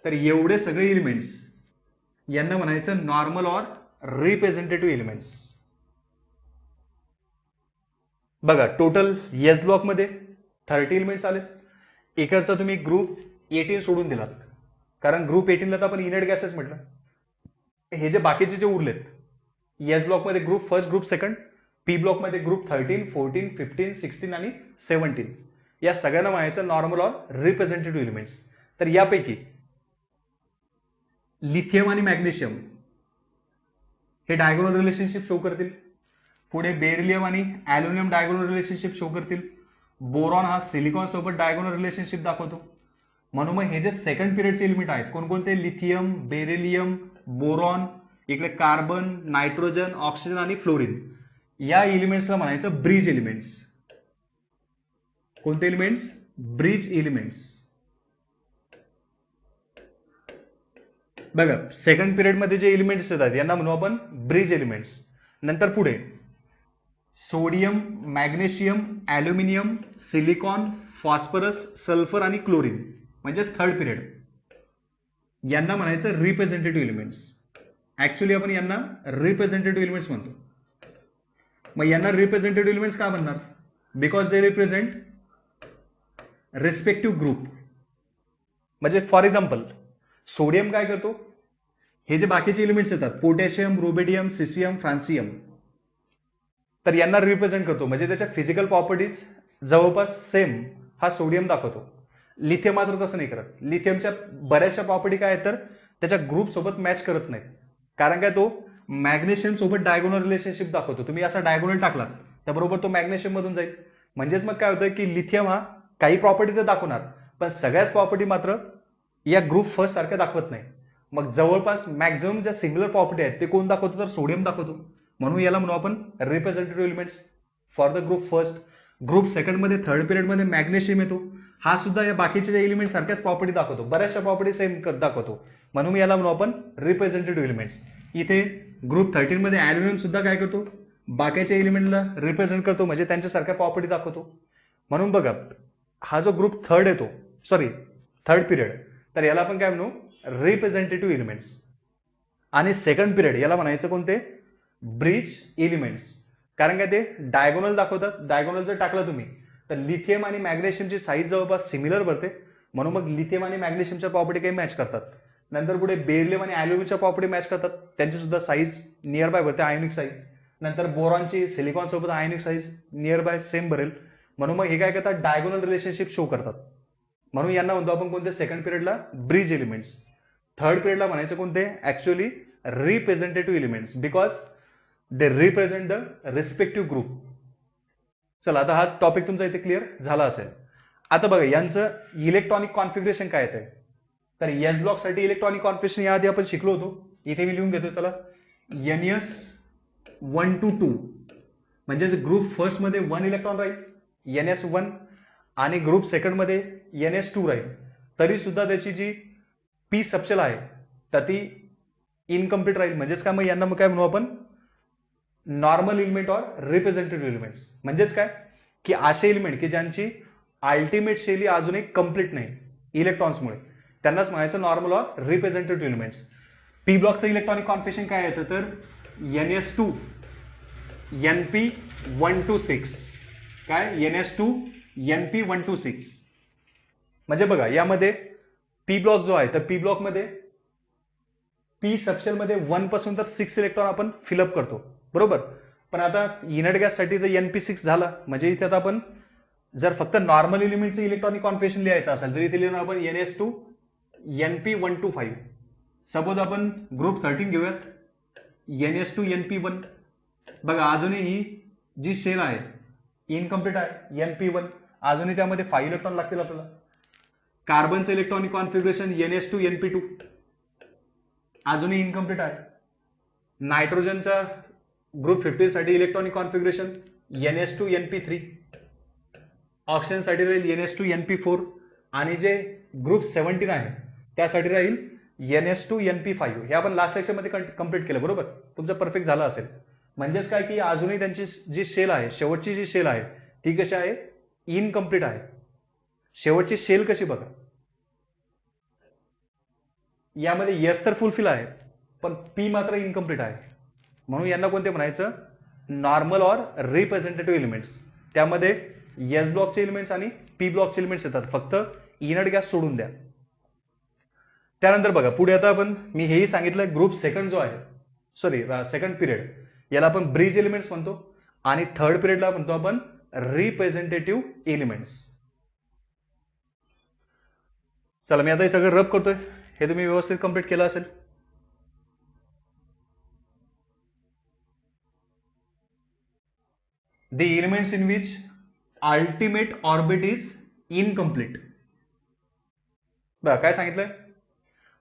तर एवढे सगळे एलिमेंट्स यांना म्हणायचं नॉर्मल ऑर रिप्रेझेंटेटिव्ह एलिमेंट्स. बघा टोटल एस ब्लॉक मध्ये 30 एलिमेंट्स आले. इकडचा तुम्ही ग्रुप 18 सोडून दिलात कारण ग्रुप 18ला तर आपण इनर्ट गॅसेस म्हटलं. हे जे बाकीचे जे उरलेत एस ब्लॉक मध्ये group first, group second, P block मध्ये ग्रुप 13, 14, 15, 16 आणि 17 या सगळ्यांना म्हणायचं नॉर्मल ऑर रिप्रेझेंटेटिव्ह एलिमेंट्स. तर यापैकी लिथियम आणि मॅग्नेशियम हे डायगोनल रिलेशनशिप शो करतील. पुढे बेरिलियम आणि ॲल्युमिनियम डायगोनल रिलेशनशिप शो करतील. बोरॉन हा सिलिकॉन सोबत डायगोनल रिलेशनशिप दाखवतो. म्हणून मग हे जे सेकंड पिरियडचे एलिमेंट आहेत कोणकोणते लिथियम, बेरिलियम, बोरॉन, इकडे कार्बन, नायट्रोजन, ऑक्सिजन आणि फ्लोरीन या एलिमेंट्सला म्हणायचं ब्रिज एलिमेंट्स. कोणते एलिमेंट्स ब्रिज एलिमेंट्स. बघा सेकंड पिरियड मध्ये जे एलिमेंट्स येतात यांना म्हणू आपण ब्रिज एलिमेंट्स. नंतर पुढे sodium, magnesium, aluminium, silicon, phosphorus, sulphur आणि क्लोरीन म्हणजेच थर्ड पिरियड यांना म्हणायचं रिप्रेझेंटेटिव्ह एलिमेंट्स. ऍक्च्युअली आपण यांना रिप्रेझेंटेटिव्ह एलिमेंट्स म्हणतो. मग यांना रिप्रेझेंटेटिव्ह एलिमेंट्स का म्हणणार because they represent respective group. म्हणजे फॉर एक्झाम्पल सोडियम काय करतो हे जे बाकीचे एलिमेंट्स येतात पोटॅशियम, रुबेडियम, सीसियम, फ्रान्सियम तर यांना रिप्रेझेंट करतो म्हणजे त्याच्या फिजिकल प्रॉपर्टीज जवळपास सेम हा सोडियम दाखवतो. लिथियम मात्र तसं नाही करत. लिथियमच्या बऱ्याचशा प्रॉपर्टी काय आहेत तर त्याच्या ग्रुप सोबत मॅच करत नाहीत. कारण काय तो मॅग्नेशियम सोबत डायगोनल रिलेशनशिप दाखवतो. तुम्ही असा डायगोनल टाकला त्याबरोबर तो मॅग्नेशियम मधून जाईल. म्हणजेच मग काय होतं की लिथियम हा काही प्रॉपर्टी तर दाखवणार पण सगळ्याच प्रॉपर्टी मात्र या ग्रुप फर्स्ट सारख्या दाखवत नाही. मग जवळपास मॅक्झिमम ज्या सिमिलर प्रॉपर्टी आहेत ते कोण दाखवतो तर सोडियम दाखवतो. म्हणून याला म्हणू आपण representative elements for the group first. Group second मध्ये थर्ड पिरियड मध्ये मॅग्नेशियम येतो. हा सुद्धा या बाकीच्या एलिमेंट सारख्याच प्रॉपर्टी दाखवतो. बऱ्याचशा प्रॉपर्टी सेम दाखवतो. म्हणून याला म्हणू आपण रिप्रेझेंटेटिव्ह एलिमेंट्स. इथे ग्रुप 13 मध्ये ऍल्युमिनियम सुद्धा काय करतो बाकीच्या एलिमेंटला रिप्रेझेंट करतो म्हणजे त्यांच्यासारख्या प्रॉपर्टी दाखवतो. म्हणून बघा हा जो ग्रुप थर्ड पिरियड तर याला आपण काय म्हणू रिप्रेझेंटेटिव्ह एलिमेंट्स. आणि सेकंड पिरियड याला म्हणायचं कोणते ब्रिज एलिमेंट्स. कारण काय ते डायगोनल दाखवतात. डायगोनल जर टाकलं तुम्ही तर लिथियम आणि मॅग्नेशियमची साईज जवळपास सिमिलर भरते. म्हणून मग लिथियम आणि मॅग्नेशियमच्या प्रॉपर्टी काही मॅच करतात. नंतर पुढे बेरिलियम आणि अॅल्युमिनियमच्या प्रॉपर्टी मॅच करतात. त्यांची सुद्धा साईज नियर बाय भरते आयोनिक साईज. नंतर बोरॉनची सिलिकॉन सोबत ionic size near by same भरेल. म्हणून मग हे काय करतात डायगोनल रिलेशनशिप शो करतात. म्हणून यांना म्हणतो आपण कोणते सेकंड पिरियडला ब्रिज एलिमेंट्स. थर्ड पिरियडला म्हणायचे कोणते actually representative elements because they represent the respective group. चला आता हा टॉपिक तुमचा इथे क्लिअर झाला असेल. आता बघा यांचं इलेक्ट्रॉनिक कॉन्फिगरेशन काय येते तर एस ब्लॉक साठी इलेक्ट्रॉनिक कॉन्फिगरेशन याआधी आपण शिकलो होतो. इथे मी लिहून घेतो चला NS1 to 2 म्हणजे ग्रुप फर्स्ट मध्ये 1 इलेक्ट्रॉन राहील NS1 आणि ग्रुप सेकंड मध्ये NS2 राहील. तरी सुद्धा त्याची जी पी सबशेल आहे तर ती इनकम्प्लीट राहील. म्हणजेच काय मग यांना मग काय म्हणू आपण normal element or representative elements. म्हणजेच काय की असे एलिमेंट की ज्यांची अल्टिमेट शेल अजूनही कम्प्लीट नाही इलेक्ट्रॉन्समुळे त्यांनाच म्हणायचं normal or representative elements. P ब्लॉकचं इलेक्ट्रॉनिक कॉन्फिगरेशन काय यायचं तर NS2 NP1 to 6 काय NS2 NP1 to 6. म्हणजे बघा यामध्ये पी ब्लॉक जो आहे तर पी ब्लॉक मध्ये पी सबशेल मध्ये 1 पासून तर 6 इलेक्ट्रॉन आपण फिलअप करतो बरोबर. पण आता इनर्ट गॅस साठी तर NP6 झाला. म्हणजे इथे आता आपण जर फक्त नॉर्मल एलिमेंटचं इलेक्ट्रॉनिक कॉन्फिगरेशन लिहायचं असेल तर इथे लिहिणार आपण NS2 NP1 to 5. सपोज आपण ग्रुप 13 घेऊयात NS2 NP1. बघा अजूनही ही जी शेल आहे इनकम्प्लीट आहे NP1. अजूनही त्यामध्ये 5 इलेक्ट्रॉन लागतील आपल्याला. कार्बनचं इलेक्ट्रॉनिक कॉन्फिगरेशन NS2 NP2 अजूनही इनकम्प्लीट आहे. नायट्रोजनचा ग्रुप 15 साठी electronic configuration NS2 NP3. Oxygen साठी राहील NS2 NP4 आणि जे ग्रुप 17 आहे त्यासाठी राहील NS2 NP5. हे आपण लास्ट लेक्चर मध्ये कंप्लीट केलं बरोबर. तुमचं परफेक्ट झालं असेल. म्हणजेच काय की अजूनही त्यांची जी शेल आहे शेवटची जी शेल आहे ती कशी आहे इनकम्प्लीट आहे. शेवटची शेल कशी बघा यामध्ये यस तर फुलफिल आहे पण पी मात्र इनकम्प्लीट आहे. म्हणून यांना कोणते म्हणायचं नॉर्मल ऑर रिप्रेझेंटेटिव्ह एलिमेंट्स. त्यामध्ये एस ब्लॉकचे एलिमेंट्स आणि पी ब्लॉकचे एलिमेंट्स येतात. फक्त इनर्ट गॅस सोडून द्या. त्यानंतर बघा पुढे आता आपण मी हेही सांगितलं ग्रुप सेकंड जो आहे सेकंड पिरियड याला आपण ब्रिज एलिमेंट्स म्हणतो आणि थर्ड पिरियडला म्हणतो आपण रिप्रेझेंटेटिव्ह एलिमेंट्स. चला मी आता हे सगळं रब करतोय. हे तुम्ही व्यवस्थित कंप्लीट केलं असेल. The elements in which ultimate orbit is incomplete. बघा काय सांगितलंय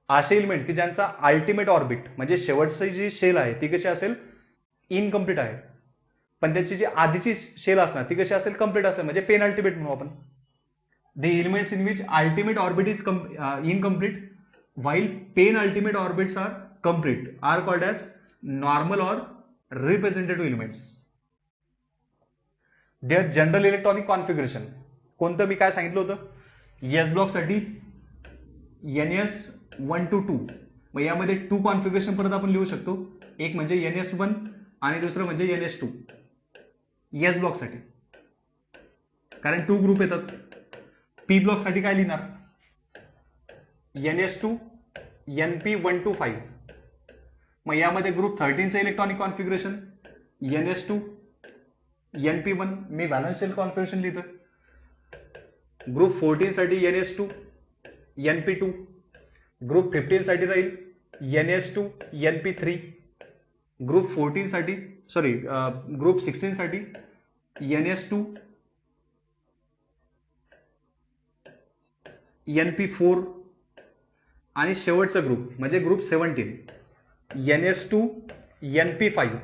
असे एलिमेंट की ज्यांचा अल्टिमेट ऑर्बिट म्हणजे शेवटची जी शेल आहे ती कशी असेल इनकम्प्लीट आहे पण त्याची जी आधीची शेल असणार ती कशी असेल कम्प्लीट असेल म्हणजे पेन अल्टिमेट म्हणू आपण. The elements in which ultimate orbit is incomplete while pen ultimate orbits are complete are called as normal or representative elements. Their general electronic configuration कोणतं मी काय सांगितलं होतं एस ब्लॉक साठी NS1 to 2. मग यामध्ये 2 configuration परत आपण लिहू शकतो. एक म्हणजे NS1 आणि दुसरं म्हणजे NS2 एस ब्लॉक साठी कारण 2 ग्रुप येतात. पी ब्लॉक साठी काय लिहिणार NS2 NP1 to 5. मग यामध्ये ग्रुप 13चं इलेक्ट्रॉनिक कॉन्फिगरेशन NS2 NP1 मी व्हॅलन्स शेल कॉन्फिगरेशन लिहितोय ग्रुप 14 साठी NH2 NP2, ग्रुप 15 साठी राहील NH2 NP3, ग्रुप 14 साठी सॉरी ग्रुप 16 साठी NH2 NP4 आणि शेवटचा ग्रुप म्हणजे ग्रुप 17 NH2 NP5.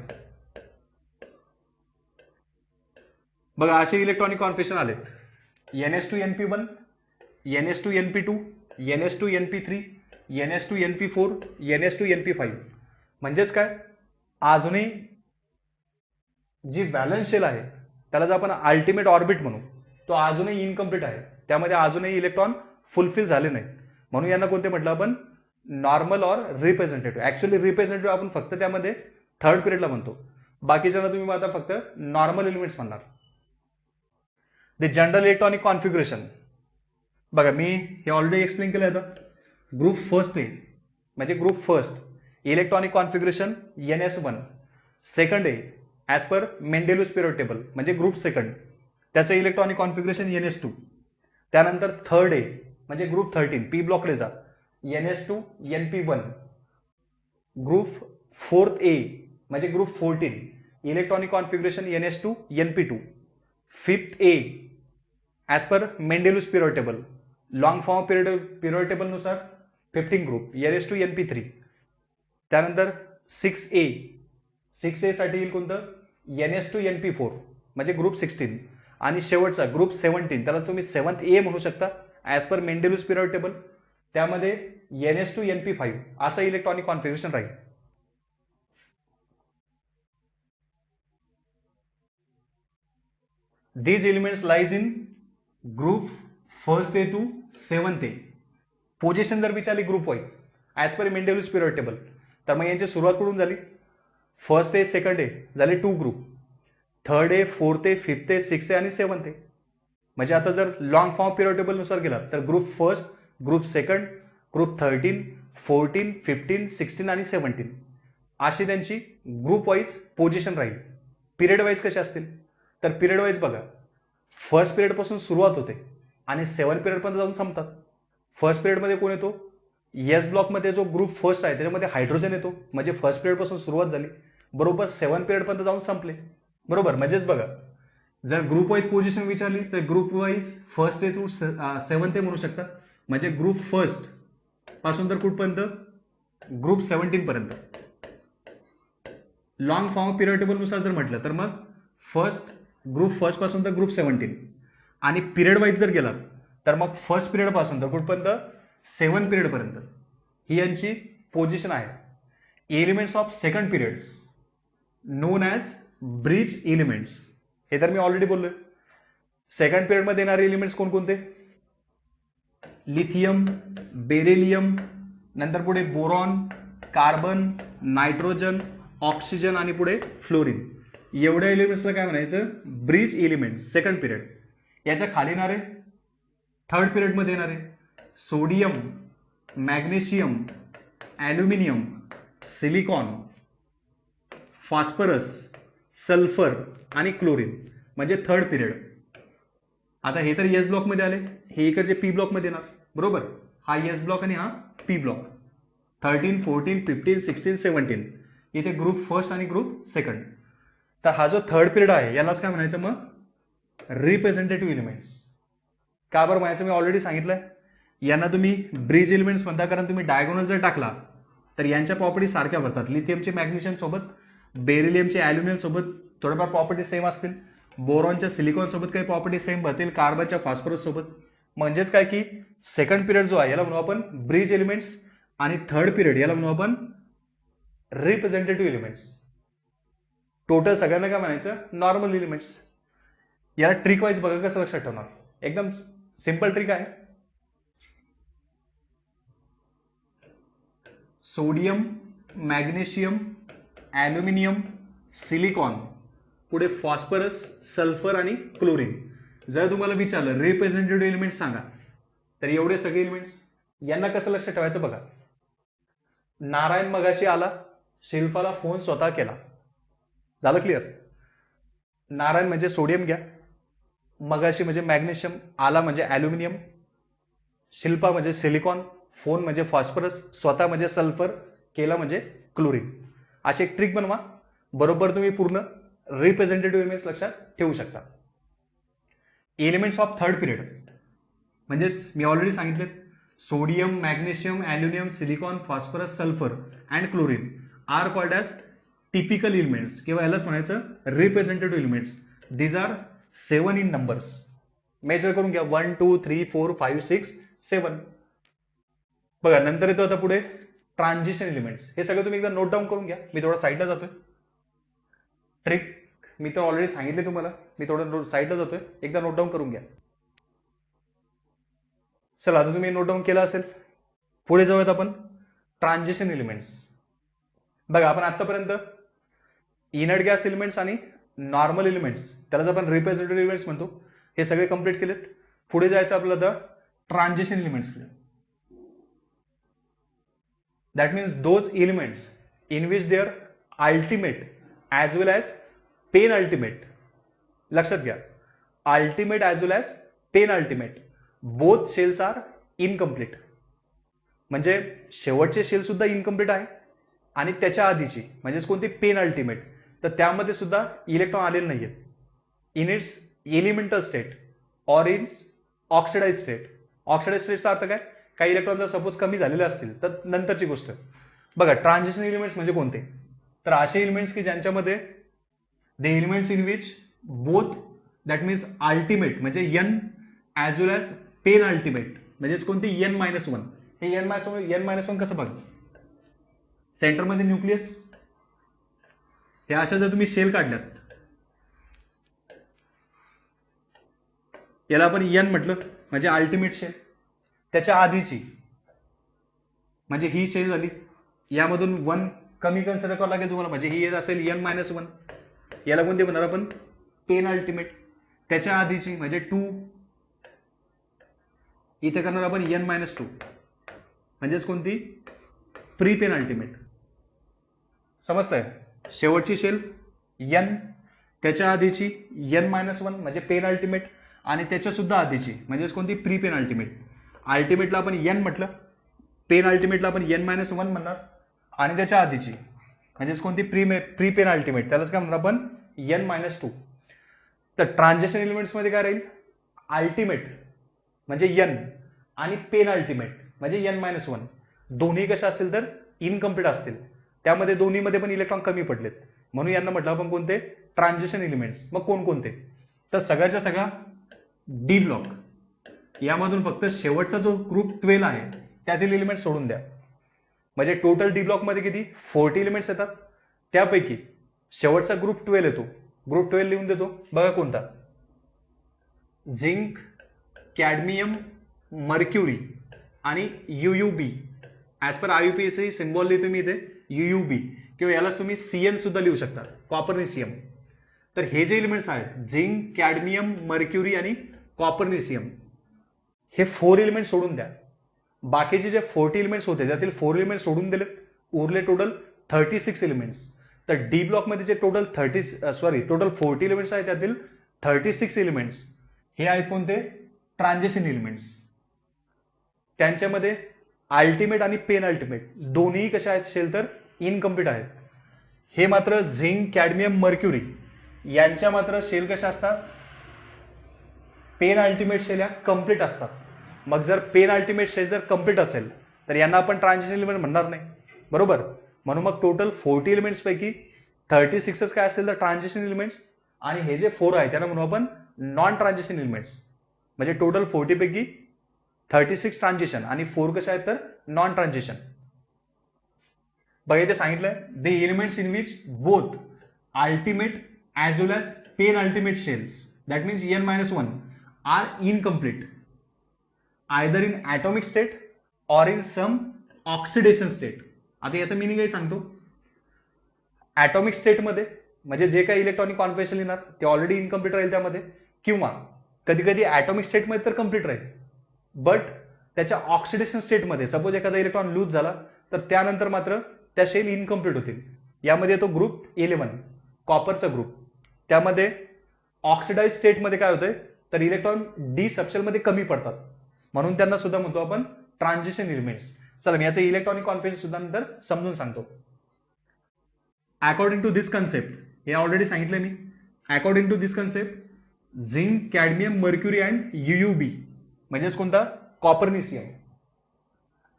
बघा असे इलेक्ट्रॉनिक कॉन्फिगरेशन आलेत. NH2 NP1, NH2 NP2, NH2 NP3, NH2 NP4, NH2 NP5. म्हणजेच काय, अजूनही जी व्हॅलन्स शेल आहे त्याला जर आपण अल्टिमेट ऑर्बिट म्हणू तो अजूनही इनकम्प्लीट आहे. त्यामध्ये अजूनही इलेक्ट्रॉन फुलफिल झाले नाहीत. म्हणून यांना कोणते म्हटलं आपण, normal or representative. Actually representative आपण फक्त त्यामध्ये थर्ड पिरियडला म्हणतो, बाकीच्यांना तुम्ही आता फक्त नॉर्मल एलिमेंट्स म्हणणार. द जनरल इलेक्ट्रॉनिक कॉन्फिगरेशन बघा मी हे ऑलरेडी एक्सप्लेन केलं आता. ग्रुप फर्स्ट ए म्हणजे group first electronic configuration NS1. Second A as per Mendeleev's period table म्हणजे ग्रुप सेकंड, त्याचं इलेक्ट्रॉनिक कॉन्फिगरेशन NS2. त्यानंतर थर्ड ए म्हणजे ग्रुप 13 पी ब्लॉकले जा NS2 NP1. Group fourth A म्हणजे group 14 electronic configuration NS2 NP2. Fifth A as per Mendeleev's period table long form period table नुसार 15 group NS2 NP3. त्यानंतर 6A साठी येईल कोणतं, NS2 NP4 म्हणजे group 16. आणि शेवटचा ग्रुप 17 त्याला तुम्ही 7th A म्हणू शकता as per Mendeleev's period table, त्यामध्ये NS2 NP5 असं इलेक्ट्रॉनिक कॉन्फिगरेशन राहील. These elements lies in group first A to 7th A. Position जर विचारली group wise as per Mendeleev's period table तर मग यांची सुरुवात कुठून झाली, फर्स्ट ए सेकंड ए झाले 2 group, third A fourth A fifth A sixth A आणि 7th ए. म्हणजे आता जर लॉंग फॉर्म पिरियड टेबल नुसार गेला तर group first, group second, group 13, 14, 15, 16 आणि 17 अशी त्यांची ग्रुप वाईज पोझिशन राहील. पिरियड वाईज कसे असतील तर पिरियड वाईज बघा, फर्स्ट पिरियड पासून सुरुवात होते आणि 7th पिरियड पर्यंत जाऊन संपतात. फर्स्ट पिरियड मध्ये कोण येतो, एस ब्लॉक मध्ये जो ग्रुप फर्स्ट आहे त्याच्यामध्ये हायड्रोजन येतो, म्हणजे फर्स्ट पिरियड पासून सुरुवात झाली बरोबर 7th पिरियड पर्यंत जाऊन संपले बरोबर. म्हणजेच बघा जर ग्रुप वाईज पोझिशन विचारली तर group wise first A to 7th A म्हणू शकता. म्हणजे ग्रुप फर्स्ट पासून तर कुठपर्यंत, ग्रुप 17 पर्यंत. लॉंग फॉर्म पिरियड टेबल नुसार जर म्हटलं तर मग फर्स्ट ग्रुप फर्स्ट पासून तर ग्रुप 17. आणि पिरियड वाईज जर गेला तर मग फर्स्ट पिरियड पासून तर कुठपर्यंत 7th पिरियड पर्यंत ही यांची पोझिशन आहे. Elements of second periods non as bridge elements, हे तर मी ऑलरेडी बोललोय. सेकंड पिरियड मध्ये येणारे एलिमेंट्स कोणकोणते, लिथियम, बेरिलियम, नंतर पुढे बोरॉन, कार्बन, नायट्रोजन, ऑक्सिजन आणि पुढे फ्लोरीन. एवढ्या एलिमेंट्सला काय म्हणायचं, ब्रिज एलिमेंट सेकंड पिरियड. याच्या खाली येणारे थर्ड पिरियड मध्ये येणारे sodium, magnesium, aluminium, silicon, phosphorus, sulphur आणि क्लोरीन म्हणजे थर्ड पिरियड. आता हे तर एस ब्लॉक मध्ये आले, हे इकडचे पी ब्लॉक मध्ये येणार बरोबर. हा एस ब्लॉक आणि हा पी ब्लॉक. 13, 14, 15, 16, 17 इथे ग्रुप फर्स्ट आणि ग्रुप सेकंड. तर हा जो थर्ड पिरियड आहे यालाच काय म्हणायचं मग, रिप्रेझेंटेटिव्ह एलिमेंट्स. का बरं म्हणायचं मी ऑलरेडी सांगितलंय. यांना तुम्ही ब्रिज एलिमेंट्स म्हणता कारण तुम्ही डायगोनल जर टाकला तर यांच्या प्रॉपर्टी सारख्या भरतात. लिथियमचे मॅग्नेशियम सोबत, बेरिलियमचे ॲल्युमिनियम सोबत थोड्याफार प्रॉपर्टी सेम असतील, बोरॉनच्या सिलिकॉन सोबत काही प्रॉपर्टी सेम भरतील, कार्बनच्या फॉस्फरस सोबत. म्हणजेच काय की सेकंड पिरियड जो आहे याला म्हणू आपण ब्रिज एलिमेंट्स आणि थर्ड पिरियड याला म्हणू आपण रिप्रेझेंटेटिव्ह एलिमेंट्स. टोटल सगळ्यांना काय म्हणायचं, नॉर्मल एलिमेंट्स. याला ट्रिक वाईज बघा कसं लक्षात ठेवणार, एकदम सिंपल ट्रिक आहे. सोडियम, मॅग्नेशियम, ॲल्युमिनियम, सिलिकॉन, पुढे फॉस्फरस, सल्फर आणि क्लोरीन. जर तुम्हाला विचारलं रिप्रेझेंटेटिव्ह एलिमेंट सांगा तर एवढे सगळे एलिमेंट्स. यांना कसं लक्षात ठेवायचं बघा. नारायण मगाशी आला, शिल्पाला फोन स्वतः केला, झालं क्लिअर. नारायण म्हणजे सोडियम घ्या, मगाशी म्हणजे मॅग्नेशियम, आला म्हणजे ॲल्युमिनियम, शिल्पा म्हणजे सिलिकॉन, फोन म्हणजे फॉस्फरस, स्वतः म्हणजे सल्फर, केला म्हणजे क्लोरीन. अशी एक ट्रिक बनवा, बरोबर तुम्ही पूर्ण रिप्रेझेंटेटिव्ह इमेज लक्षात ठेवू शकता. एलिमेंट्स ऑफ थर्ड पिरियड म्हणजेच मी ऑलरेडी सांगितले, sodium, magnesium, aluminium, silicon, phosphorus, sulphur and chlorine are called as typical elements किंवा यालाच म्हणायचं representative elements. These are 7 in numbers. मेजर करून घ्या, 1 2 3 4 5 6 7. बघा नंतर येतो आता पुढे ट्रान्झिशन एलिमेंट्स. हे सगळं तुम्ही एकदा नोट डाऊन करून घ्या. मी थोडा साईडला जातोय. ट्रिक मी तर ऑलरेडी सांगितले तुम्हाला, मी थोडं साईडला जातोय, एकदा नोट डाऊन करून घ्या. चला आता तुम्ही नोट डाऊन केलं असेल, पुढे जाऊयात आपण ट्रान्झिशन एलिमेंट्स. बघा आपण आतापर्यंत इनर्ट गॅस एलिमेंट्स आणि नॉर्मल एलिमेंट्स, त्यालाच आपण रिप्रेझेंटेटिव्ह एलिमेंट्स म्हणतो, हे सगळे कंप्लीट केलेत. पुढे जायचं आपल्याला ट्रान्झिशन एलिमेंट्स कडे. That means those elements in which their ultimate as well as penultimate, लक्षात घ्या, ultimate as well as penultimate both shells are incomplete. म्हणजे शेवटचे शेल सुद्धा इनकम्प्लीट आहे आणि त्याच्या आधीची म्हणजेच कोणती पेन अल्टिमेट, तर त्यामध्ये सुद्धा इलेक्ट्रॉन आलेले नाहीयेत in its elemental state or in oxidize state. Oxidize स्टेटचा अर्थ काय, काही इलेक्ट्रॉन जर सपोज कमी झालेले असतील तर नंतरची गोष्ट. बघा ट्रान्झिशन एलिमेंट्स म्हणजे कोणते, तर असे एलिमेंट्स की ज्यांच्यामध्ये the elements in which both that means ultimate म्हणजे N as well as penultimate म्हणजेच कोणती n-1. हे n-1 कसं बघा, सेंटरमध्ये न्यूक्लियस, हे अशा जर तुम्ही शेल काढल्यात, याला आपण n म्हटलं म्हणजे अल्टिमेट शेल, त्याच्या आधीची म्हणजे ही शेल झाली, यामधून 1 कमी कन्सिडर करावं लागेल तुम्हाला, म्हणजे ही असेल n-1, याला कोणते म्हणणार आपण पेन अल्टिमेट. त्याच्या आधीची म्हणजे 2, इथे करणार आपण n-2 म्हणजेच कोणती प्री पेन अल्टिमेट. समजतंय, शेवटची शेल n, त्याच्या आधीची n-1 म्हणजे पेन अल्टिमेट आणि त्याच्या सुद्धा आधीची म्हणजेच कोणती प्री पेन अल्टिमेट. अल्टिमेटला आपण n म्हटलं, पेन अल्टिमेटला आपण n-1 म्हणणार आणि त्याच्या आधीची म्हणजेच कोणती प्री पेन अल्टिमेट, त्यालाच काय म्हणणार आपण n-2. तर ट्रान्झिशन एलिमेंट्स मध्ये काय राहील, अल्टिमेट म्हणजे n आणि पेन अल्टिमेट म्हणजे n-1 दोन्ही कशा असतील तर इनकम्प्लीट असतील, त्यामध्ये दोन्हीमध्ये पण इलेक्ट्रॉन कमी पडलेत, म्हणून यांना म्हटलं आपण कोणते ट्रान्झिशन एलिमेंट्स. मग कोणकोणते, तर सगळ्याच्या सगळा डी ब्लॉक, यामधून फक्त शेवटचा जो ग्रुप 12 आहे त्यातील एलिमेंट सोडून द्या. म्हणजे टोटल डी ब्लॉक मध्ये किती 40 एलिमेंट्स येतात, त्यापैकी शेवटचा ग्रुप 12 येतो. ग्रुप 12 लिहून देतो बघा कोणता, झिंक, कॅडमियम, मर्क्युरी आणि UUB. As per IUPAC symbol लिहितो मी इथे UUB, किंवा यालाच तुम्ही CN सुद्धा लिहू शकता, कॉपरनिसियम. तर हे जे एलिमेंट्स आहेत झिंक, कॅडमियम, मर्क्युरी आणि कॉपरनिसियम, हे 4 एलिमेंट सोडून द्या. बाकीचे जे 40 एलिमेंट्स होते त्यातील 4 एलिमेंट सोडून दिले, उरले टोटल 36 एलिमेंट्स. तर डी ब्लॉक मध्ये जे टोटल 40 एलिमेंट्स आहेत त्यातील 36 एलिमेंट्स हे आहेत कोणते ट्रान्झिशन एलिमेंट्स. त्यांच्यामध्ये अल्टिमेट आणि पेन अल्टिमेट दोन्ही कशा आहेत शेल तर इनकम्प्लीट आहेत. हे मात्र झिंक, कॅडमियम, मर्क्युरी यांच्या मात्र शेल कशा असतात, पेन अल्टिमेट शेल या कम्प्लीट असतात. मग जर पेन अल्टिमेट शेल जर कम्प्लीट असेल तर यांना आपण ट्रान्झिशन एलिमेंट म्हणणार नाही, बरोबर. म्हणून मग टोटल 40 एलिमेंट्स पैकी 36 काय असेल तर ट्रान्झिशन एलिमेंट्स, आणि हे जे 4 आहे त्यांना म्हणू आपण नॉन ट्रान्झिशन एलिमेंट्स. म्हणजे टोटल 40 पैकी 36 ट्रान्झिशन आणि 4 कशा आहेत तर नॉन ट्रान्झिशन. बघा इथे सांगितलंय the elements in which both ultimate as well as penultimate shells that means n-1 are incomplete either in atomic state or in some oxidation state. आता याचं मिनिंग काही सांगतो. ऍटॉमिक स्टेटमध्ये म्हणजे जे काही इलेक्ट्रॉनिक कॉन्फिगरेशन येणार ते ऑलरेडी इनकम्प्लीट राहील त्यामध्ये, किंवा कधी कधी ऍटॉमिक स्टेटमध्ये तर कम्प्लीट राहील, बट त्याच्या ऑक्सिडेशन स्टेटमध्ये सपोज एखादा इलेक्ट्रॉन लूज झाला तर त्यानंतर मात्र त्या शेल इनकम्प्लीट होतील. यामध्ये येतो ग्रुप 11 कॉपरचा ग्रुप. त्यामध्ये ऑक्सिडाइज स्टेटमध्ये काय होतंय तर इलेक्ट्रॉन डी सबशेल मध्ये कमी पडतात, म्हणून त्यांना सुद्धा म्हणतो आपण ट्रान्झिशन एलिमेंट्स. चला मी याचं इलेक्ट्रॉनिक कॉन्फिगरेशन सुद्धा नंतर समजून सांगतो. अकॉर्डिंग टू दिस कन्सेप्ट, हे ऑलरेडी सांगितलं मी, according to this concept zinc, cadmium, mercury and U U B म्हणजेच कोणता copernicium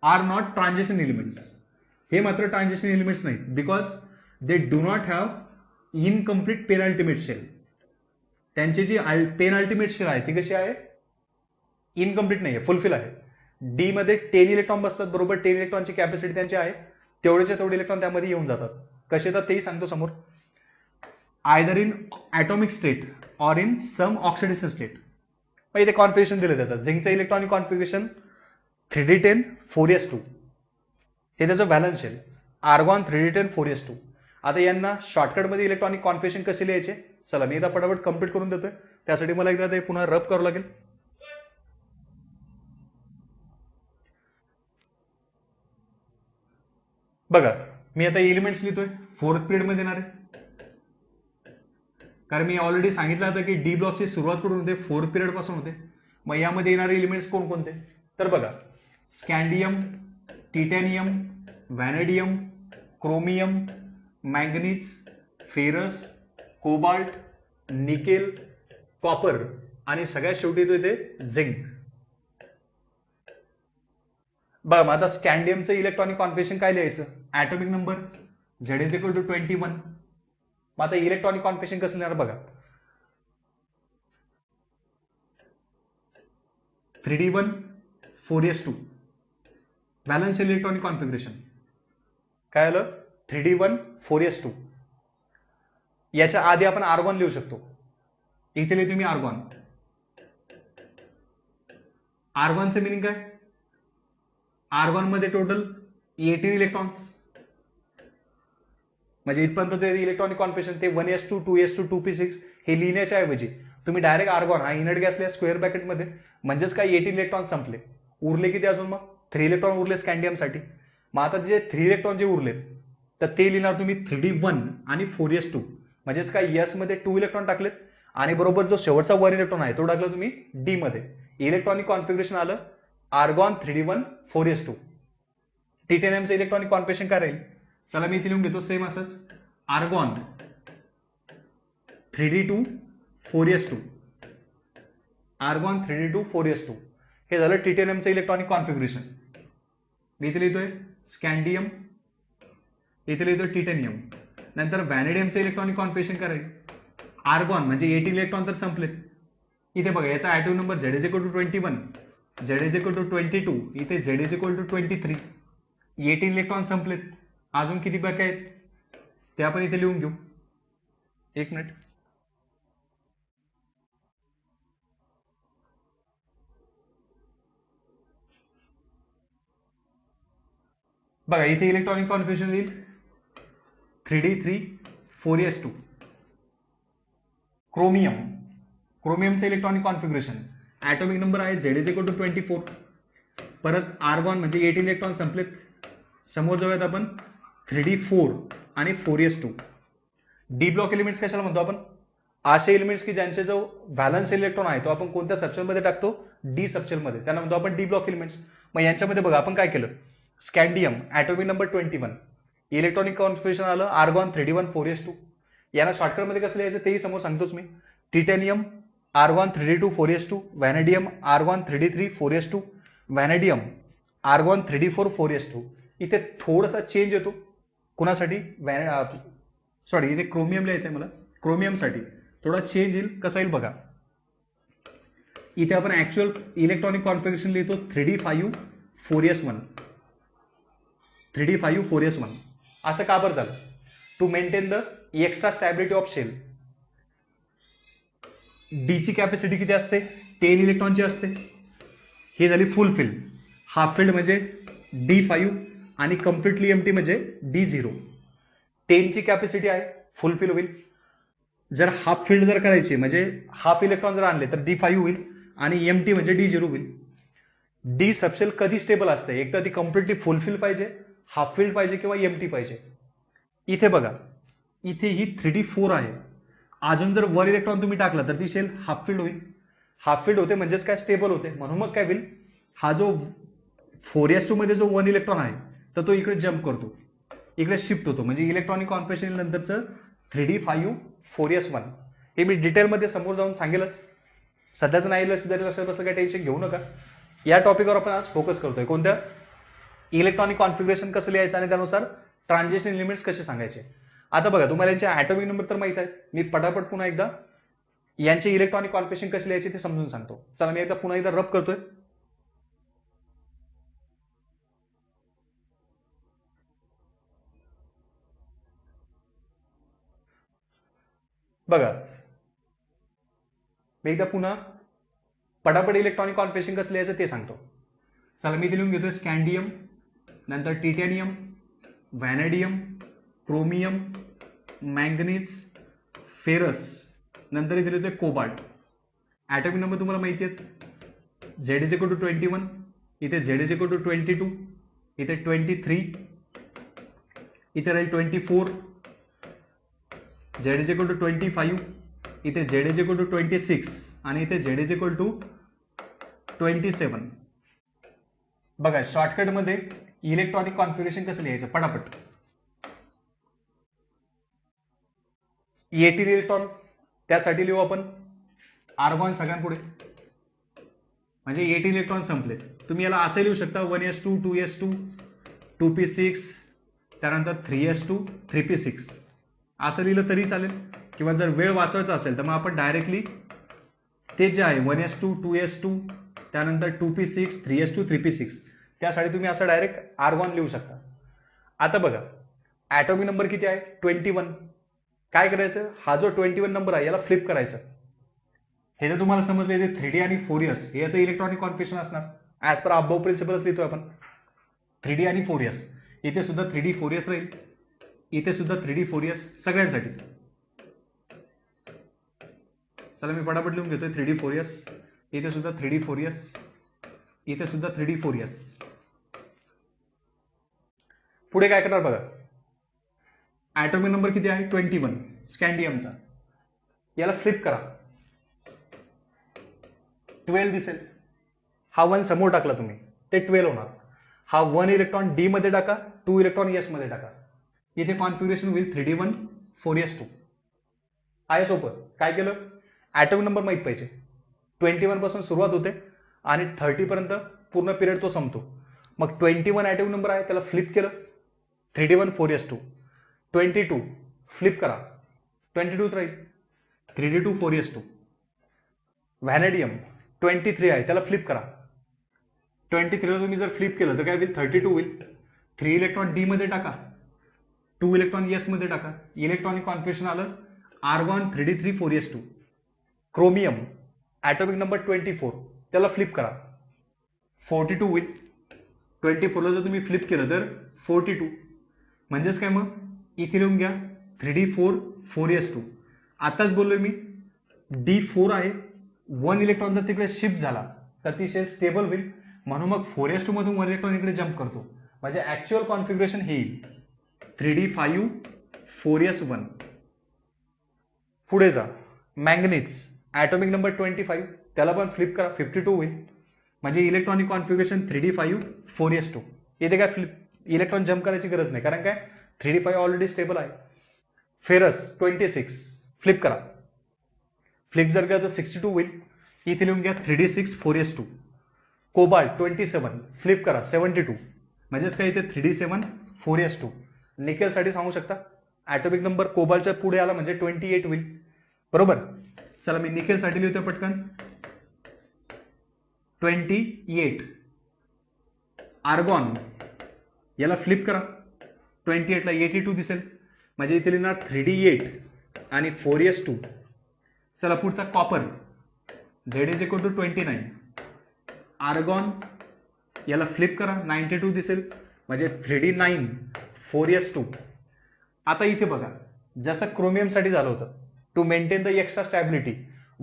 are not transition elements. हे मात्र ट्रान्झिशन एलिमेंट्स नाहीत, because they do not have incomplete penultimate shell. त्यांची जी पेनअल्टिमेट शेल आहे ती कशी आहे, इनकम्प्लीट नाही आहे, फुलफिल आहे. डी मध्ये 10 इलेक्ट्रॉन बसतात, बरोबर 10 इलेक्ट्रॉनची कॅपॅसिटी त्यांची आहे, तेवढेच्या तेवढे इलेक्ट्रॉन त्यामध्ये येऊन जातात. कसे येतात तेही सांगतो समोर. Either in atomic state or in some oxidation state. मग इथे कॉन्फिगरेशन दिलं त्याचं. झिंकचं इलेक्ट्रॉनिक कॉन्फिगरेशन 3d10 4s2, हे त्याचं valence shell. Argon 3d10 4s2. आता यांना शॉर्टकटमध्ये इलेक्ट्रॉनिक कॉन्फिगरेशन कसे लिहायचे, चला मी एकदा पटापट कम्प्लीट करून देतोय. त्यासाठी मला एकदा ते पुन्हा रब करावं लागेल. बघा मी आता एलिमेंट्स लिहितोय, फोर्थ पिरियड मध्ये येणार आहे, कारण मी ऑलरेडी सांगितलं होतं की डी ब्लॉकची सुरुवात कुठून होते, फोर्थ पिरियड पासून होते. मग यामध्ये येणारे एलिमेंट्स कोणकोणते, तर बघा scandium, titanium, vanadium, chromium, manganese, ferrous, cobalt, nickel, copper आणि सगळ्यात शेवटी येतो इथे झिंक. बघा मग आता स्कँडियमचं इलेक्ट्रॉनिक कॉन्फिगरेशन काय लिहायचं, atomic number Z is equal to 21. मग आता इलेक्ट्रॉनिक कॉन्फिगरेशन कसं लिहिणार बघा, 3d1 4s2 valence electronic configuration. काय आलं, 3d1 4s2. याच्या आधी आपण आर्गॉन लिहू शकतो, इथे लिहितो मी आर्गॉन. आर्गॉनचं मिनिंग काय, आर्गॉन मध्ये टोटल 18 इलेक्ट्रॉन्स, म्हणजे इथपर्यंत ते इलेक्ट्रॉनिक कॉन्फिगरेशन ते 1s2 2s2 2p6 हे लिहिण्याच्या ऐवजी तुम्ही डायरेक्ट आर्गॉन हा इनट गॅस लिहा स्क्वेअर ब्रॅकेट मध्ये, म्हणजेच काय 18 इलेक्ट्रॉन संपले. उरले किती अजून, मग 3 इलेक्ट्रॉन उरले स्कँडियमसाठी. मग आता जे 3 इलेक्ट्रॉन जे उरलेत तर ते लिहिणार तुम्ही 3d1 आणि 4s2, म्हणजेच काय यस मध्ये 2 इलेक्ट्रॉन टाकलेत आणि बरोबर जो शेवटचा 1 इलेक्ट्रॉन आहे तो टाकला तुम्ही डी मध्ये. इलेक्ट्रॉनिक कॉन्फिगरेशन आलं आर्गॉन 3d1 4s2. टिटेनियमचं इलेक्ट्रॉनिक कॉन्फिगरेशन काय राहील, चला मी इथे लिहून घेतो सेम असंच, argon 3d2 4s2, argon 3d2 4s2. हे झालं टिटेनियमचं इलेक्ट्रॉनिक कॉन्फिगरेशन. मी इथे लिहितोय स्कँडियम, इथे लिहितोय टिटेनियम. नंतर व्हॅनेडियमचं इलेक्ट्रॉनिक कॉन्फिगरेशन काय राहील, आर्गॉन म्हणजे 18 इलेक्ट्रॉन तर संपलेत. इथे बघा याचा atomic number Z is equal to 21, Z is equal to 22, इथे Z is equal to 23. 18 electron संपलेत, अजून किती बाकी आहेत ते आपण इथे लिहून घेऊ. एक मिनिट. बघा इथे इलेक्ट्रॉनिक कॉन्फिगरेशन येईल 3d3 4s2. क्रोमियम, क्रोमियमचं इलेक्ट्रॉनिक कॉन्फिगरेशन ॲटॉमिक नंबर आहे Z इज इक्वल टू 24. परत आर्गॉन म्हणजे 18 इलेक्ट्रॉन संपलेत, समोर जाऊयात आपण 3d4 आणि 4s2. डी ब्लॉक एलिमेंट्स कशाला म्हणतो आपण, असे एलिमेंट्स की ज्यांचे जो व्हॅलन्स इलेक्ट्रॉन आहे तो आपण कोणत्या सबशेल मध्ये टाकतो, डी सबशेल मध्ये, त्यांना म्हणतो आपण डी ब्लॉक एलिमेंट्स. मग यांच्यामध्ये बघा आपण काय केलं, स्कँडियम ॲटॉमिक नंबर 21, इलेक्ट्रॉनिक कॉन्फिगरेशन आलं आर्गॉन 3d1 4s2. यांना शॉर्टकट मध्ये कसं लिहायचं तेही समोर सांगतोच मी. Titanium argon 3d2 4s2, vanadium argon 3d3 4s2, vanadium argon 3d4 4s2. इथे थोडासा चेंज येतो कुणासाठी, सॉरी इथे क्रोमियम लिहायचंय मला, क्रोमियमसाठी थोडा चेंज येईल. कसा येईल बघा, इथे आपण ऍक्च्युअल इलेक्ट्रॉनिक कॉन्फिगरेशन लिहितो 3d5 4s1, 3d5 4s1. असं का बरं झालं, to maintain the extra stability of shell. D ची कॅपॅसिटी किती असते, 10 इलेक्ट्रॉनची असते. ही झाली फुल फिल्ड, हाफ फिल्ड म्हणजे D5 आणि कम्प्लिटली एम्प्टी म्हणजे D0. 10 ची कॅपॅसिटी आहे, फुल फिल होईल. जर हाफ फिल्ड जर करायची म्हणजे हाफ इलेक्ट्रॉन जर आणले तर D5 होईल आणि एम्प्टी म्हणजे D0 होईल. डी सबशेल कधी स्टेबल असते, एक तर ती कम्प्लिटली फुलफिल पाहिजे, हाफ फिल्ड पाहिजे किंवा एम्प्टी पाहिजे. इथे बघा इथे ही 3d4 आहे, अजून जर वर इलेक्ट्रॉन तुम्ही टाकला तर ती शेल हाफ फिल्ड होईल. हाफ फिल्ड होते म्हणजेच काय स्टेबल होते, म्हणून मग काय होईल, हा जो 4s2 मध्ये जो 1 इलेक्ट्रॉन आहे तर तो इकडे जम्प करतो, इकडे शिफ्ट होतो, म्हणजे इलेक्ट्रॉनिक कॉन्फिगरेशन नंतरचं 3d5 4s1 हे मी डिटेलमध्ये समोर जाऊन सांगेलच. सध्याच नाही लक्षात बसलं काय टेन्शन घेऊ नका. या टॉपिकवर आपण आज फोकस करतोय. कोणत्या? इलेक्ट्रॉनिक कॉन्फिगरेशन कसं लिहायचं आणि त्यानुसार ट्रान्झिशन एलिमेंट्स कसे सांगायचे. आता बघा, तुम्हाला यांचे ऍटॉमिक नंबर तर माहित आहे, मी पटापट पुन्हा एकदा यांचे इलेक्ट्रॉनिक कॉन्फिगरेशन कसे लिहायचे ते समजून सांगतो. चला मी पुन्हा एकदा रब करतोय. बघा, मी एकदा पुन्हा पटापट इलेक्ट्रॉनिक कॉन्फिगरेशन कसं लिहायचं ते सांगतो. चला मी इथे लिहून घेतोय स्कँडियम, नंतर titanium, vanadium, chromium, manganese, ferrous, नंतर इथे लिहितोय कोबाल्ट. ऍटॉमिक नंबर तुम्हाला माहिती आहेत, Z is equal to 21, इथे Z is equal to 22, इथे 23, इथे राहील 24, Z is equal to 25, इथे Z is equal to 26 आणि इथे Z is equal to 27. बघा, शॉर्टकट मध्ये इलेक्ट्रॉनिक कॉन्फिगरेशन कसं लिहायचं पटापट. एटील इलेक्ट्रॉन, त्यासाठी लिहू आपण आर्गॉन सगळ्यांपुढे, म्हणजे 18 इलेक्ट्रॉन संपले. तुम्ही याला असं लिहू शकता 1s2 2s2 2p6 त्यानंतर 3s2 3p6 असं लिहिलं तरी चालेल, किंवा जर वेळ वाचवायचा असेल तर मग आपण डायरेक्टली ते जे आहे 1s2 2s2 त्यानंतर 2p6 3s2 3p6 त्यासाठी तुम्ही असं डायरेक्ट आर्गॉन लिहू शकता. आता बघा, ऍटॉमिक नंबर किती आहे 21. काय करायचं, हा जो 21 नंबर आहे याला फ्लिप करायचं. हे तर तुम्हाला समजलं, इथे 3D आणि 4s हे याचं इलेक्ट्रॉनिक कॉन्फिगरेशन असणार. ऍज पर अबव प्रिन्सिपल्स लिहितोय आपण 3D आणि 4s. इथे सुद्धा 3D 4s राहील, इथे सुद्धा 3D 4s सगळ्यांसाठी. चला मी पटापट लिहून घेतोय 3D 4s, इथे सुद्धा 3D 4s, इथे सुद्धा 3D 4s. पुढे काय करणार बघा, ऍटॉमिक नंबर किती आहे 21 स्कँडियमचा, याला फ्लिप करा, 12 दिसेल. हा 1 समोर टाकला तुम्ही ते 12 होणार. हा 1 इलेक्ट्रॉन डी मध्ये टाका, 2 इलेक्ट्रॉन एस मध्ये टाका, इथे कॉन्फिगरेशन होईल 3d1 4s2. आहे सोपं. काय केलं, ऍटॉमिक नंबर माहित पाहिजे. 21 पासून सुरुवात होते आणि 30 पर्यंत पूर्ण पिरियड तो संपतो. मग 21 ऍटॉमिक नंबर आहे, त्याला फ्लिप केलं 3d1 4s2. 22 फ्लिप करा, 22 राहील 3d2 4s2. व्हॅनेडियम 23 आहे, त्याला फ्लिप करा. 23 ला तुम्ही जर फ्लिप केलं तर काय होईल 32 होईल. 3 इलेक्ट्रॉन डी मध्ये टाका, 2 इलेक्ट्रॉन एस मध्ये टाका, इलेक्ट्रॉनिक कॉन्फिगरेशन आलं argon 3d3 4s2. Chromium atomic number 24, त्याला फ्लिप करा 42 होईल. 24 ला जर तुम्ही फ्लिप केलं तर 42, म्हणजेच काय मग इथे लिहून घ्या 3d4 4s2. आताच बोललोय मी d4 आहे, 1 इलेक्ट्रॉन जर तिकडे शिफ्ट झाला तर अतिशय स्टेबल होईल, म्हणून मग 4s2 मधून 1 इलेक्ट्रॉन इकडे जम्प करतो, म्हणजे ऍक्च्युअल कॉन्फिगरेशन हे येईल 3d5 4s1. पुढे जा, मँगनीज ऍटॉमिक नंबर 25, त्याला पण फ्लिप करा 52 होईल, म्हणजे इलेक्ट्रॉनिक कॉन्फिगरेशन 3d5 4s2. इथे काय फ्लिप इलेक्ट्रॉन जम्प करायची गरज नाही, कारण काय 3d5 ऑलरेडी स्टेबल आहे. फेरस 26 फ्लिप करा, फ्लिप जर केलं तर 62 होईल, इथे लिहून घ्या 3d6 4s2. कोबाल्ट 27 फ्लिप करा 72, म्हणजेच काय इथे 3d7 4s2. निकेल साठी सांगू शकता, ऍटॉमिक नंबर कोबाल्टच्या पुढे आला म्हणजे 28 होईल, बरोबर. चला मी निकेल साठी लिहितोय पटकन 28. आर्गॉन याला फ्लिप करा, 28 ला 82 दिसेल, म्हणजे इथे लिहिणार 3d8 आणि 4s2. चला पुढचा copper, Z is equal to 29. Argon याला फ्लिप करा 92 दिसेल, म्हणजे 3d9 4s2. आता इथे बघा, जसं क्रोमियम साठी झालं होतं, to maintain the extra stability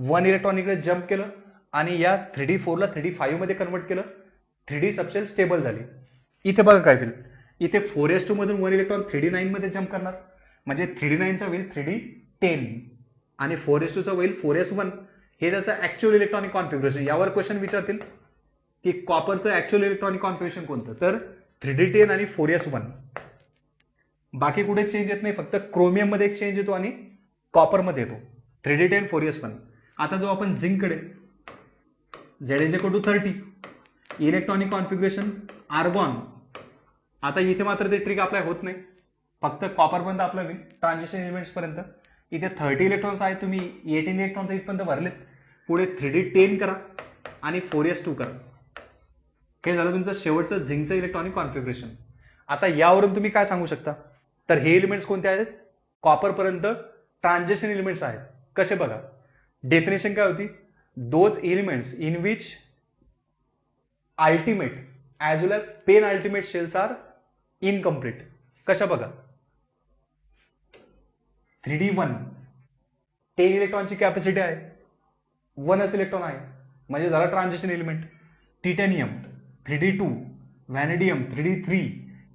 1 electron इकडे जम्प केलं आणि या 3d4 ला 3d5 मध्ये कन्वर्ट केलं, 3d सबशेल स्टेबल झाली. इथे बघा काय होईल, इथे 4s2 मधून 1 इलेक्ट्रॉन 3d9 मध्ये जम्प करणार, म्हणजे 3d9 चा होईल 3d10 आणि 4s2 चा होईल 4s1. हे त्याचं ऍक्च्युअल इलेक्ट्रॉनिक कॉन्फिगरेशन. यावर क्वेश्चन विचारतील की कॉपरचं ऍक्च्युअल इलेक्ट्रॉनिक कॉन्फिगरेशन कोणतं, तर 3D10 आणि 4s1. बाकी कुठे चेंज येत नाही, फक्त क्रोमियम मध्ये एक चेंज येतो आणि कॉपर मध्ये येतो. 3D10 4s1. आता जो आपण झिंक कडे, Z=30, इलेक्ट्रॉनिक कॉन्फिगरेशन आर्गॉन. आता इथे मात्र ते ट्रिक अप्लाय होत नाही, फक्त कॉपर पर्यंत अप्लाय होईल, ट्रान्झिशन एलिमेंट्स पर्यंत. इथे 30 इलेक्ट्रॉन्स आहेत, तुम्ही 18 इलेक्ट्रॉन इथपर्यंत भरलेत. पुढे 3D10 करा आणि 4s2 करा. हे झालं तुमचं शेवटचं झिंकचं इलेक्ट्रॉनिक कॉन्फिगरेशन. आता यावरून तुम्ही काय सांगू शकता, तर हे एलिमेंट्स कोणते आहेत, कॉपर पर्यंत ट्रान्झिशन एलिमेंट्स आहेत. कसे बघा, डेफिनेशन काय होती, those elements in which ultimate as well as penultimate shells are incomplete. कशा बघा, 3D1 10 इलेक्ट्रॉनची कॅपॅसिटी आहे, 1च इलेक्ट्रॉन आहे, म्हणजे झाला transition element. Titanium 3D2, vanadium 3D3,